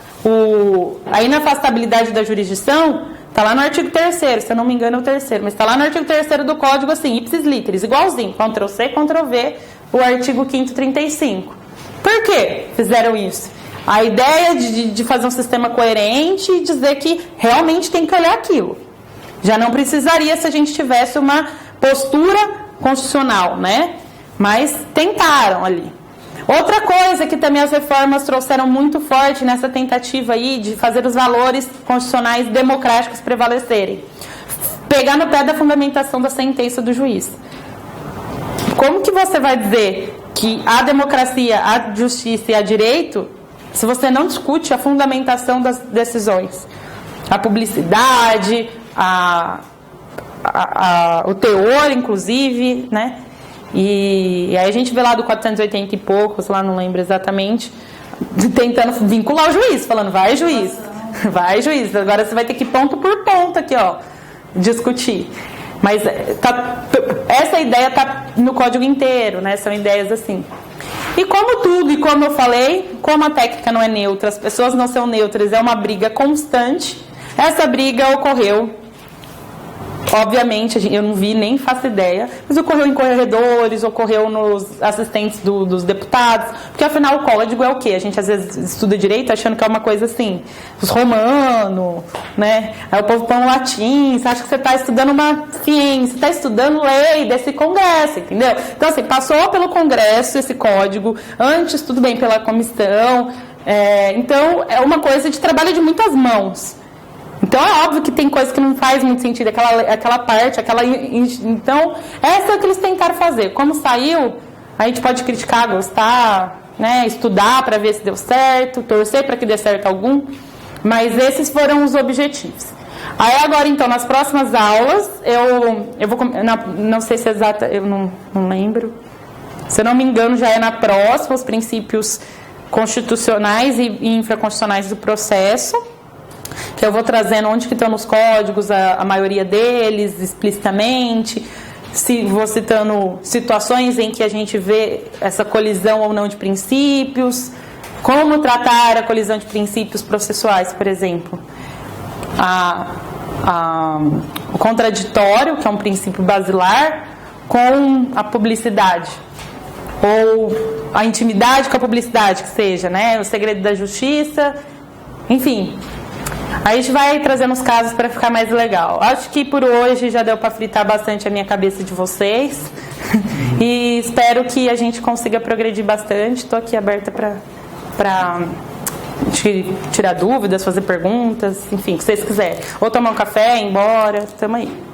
Speaker 1: a inafastabilidade da jurisdição, está lá no artigo 3º, se eu não me engano é o 3º, mas está lá no artigo 3º do Código, assim, ipsis literis, igualzinho, Ctrl+C, Ctrl+V, o artigo 5º 35. Por que fizeram isso? A ideia de fazer um sistema coerente e dizer que realmente tem que olhar aquilo. Já não precisaria se a gente tivesse uma postura constitucional, né? Mas tentaram ali. Outra coisa que também as reformas trouxeram muito forte nessa tentativa aí de fazer os valores constitucionais democráticos prevalecerem. Pegar no pé da fundamentação da sentença do juiz. Como que você vai dizer que a democracia, a justiça e a direito se você não discute a fundamentação das decisões? A publicidade, o teor, inclusive, né? E aí a gente vê lá do 480 e poucos, lá não lembro exatamente, tentando vincular o juiz, falando, vai juiz, vai juiz, agora você vai ter que ir ponto por ponto aqui, discutir. Mas essa ideia está no código inteiro, né? São ideias assim. E como tudo, e como eu falei, como a técnica não é neutra, as pessoas não são neutras, é uma briga constante. Essa briga ocorreu, obviamente, eu não vi, nem faço ideia, mas ocorreu em corredores, ocorreu nos assistentes dos deputados, porque afinal o código é o quê? A gente às vezes estuda direito achando que é uma coisa assim, os romanos, né? Aí o povo põe um latim, você acha que você está estudando uma ciência, está estudando lei desse congresso, entendeu? Então assim, passou pelo congresso esse código, antes tudo bem pela comissão, então é uma coisa de trabalho de muitas mãos. Então é óbvio que tem coisa que não faz muito sentido, aquela parte, então essa é o que eles tentaram fazer. Como saiu, a gente pode criticar, gostar, né, estudar para ver se deu certo, torcer para que dê certo algum, mas esses foram os objetivos. Aí agora então, nas próximas aulas, eu vou, não sei se é exata, eu não lembro, se eu não me engano já é na próxima, os princípios constitucionais e infraconstitucionais do processo, que eu vou trazendo onde que estão nos códigos a maioria deles, explicitamente, se vou citando situações em que a gente vê essa colisão ou não de princípios, como tratar a colisão de princípios processuais, por exemplo. O contraditório, que é um princípio basilar, com a publicidade, ou a intimidade com a publicidade, que seja, né? O segredo da justiça, enfim. Aí a gente vai trazendo os casos para ficar mais legal. Acho que por hoje já deu para fritar bastante a minha cabeça de vocês. E espero que a gente consiga progredir bastante. Estou aqui aberta para tirar dúvidas, fazer perguntas, enfim, o que vocês quiserem. Ou tomar um café, ir embora, estamos aí.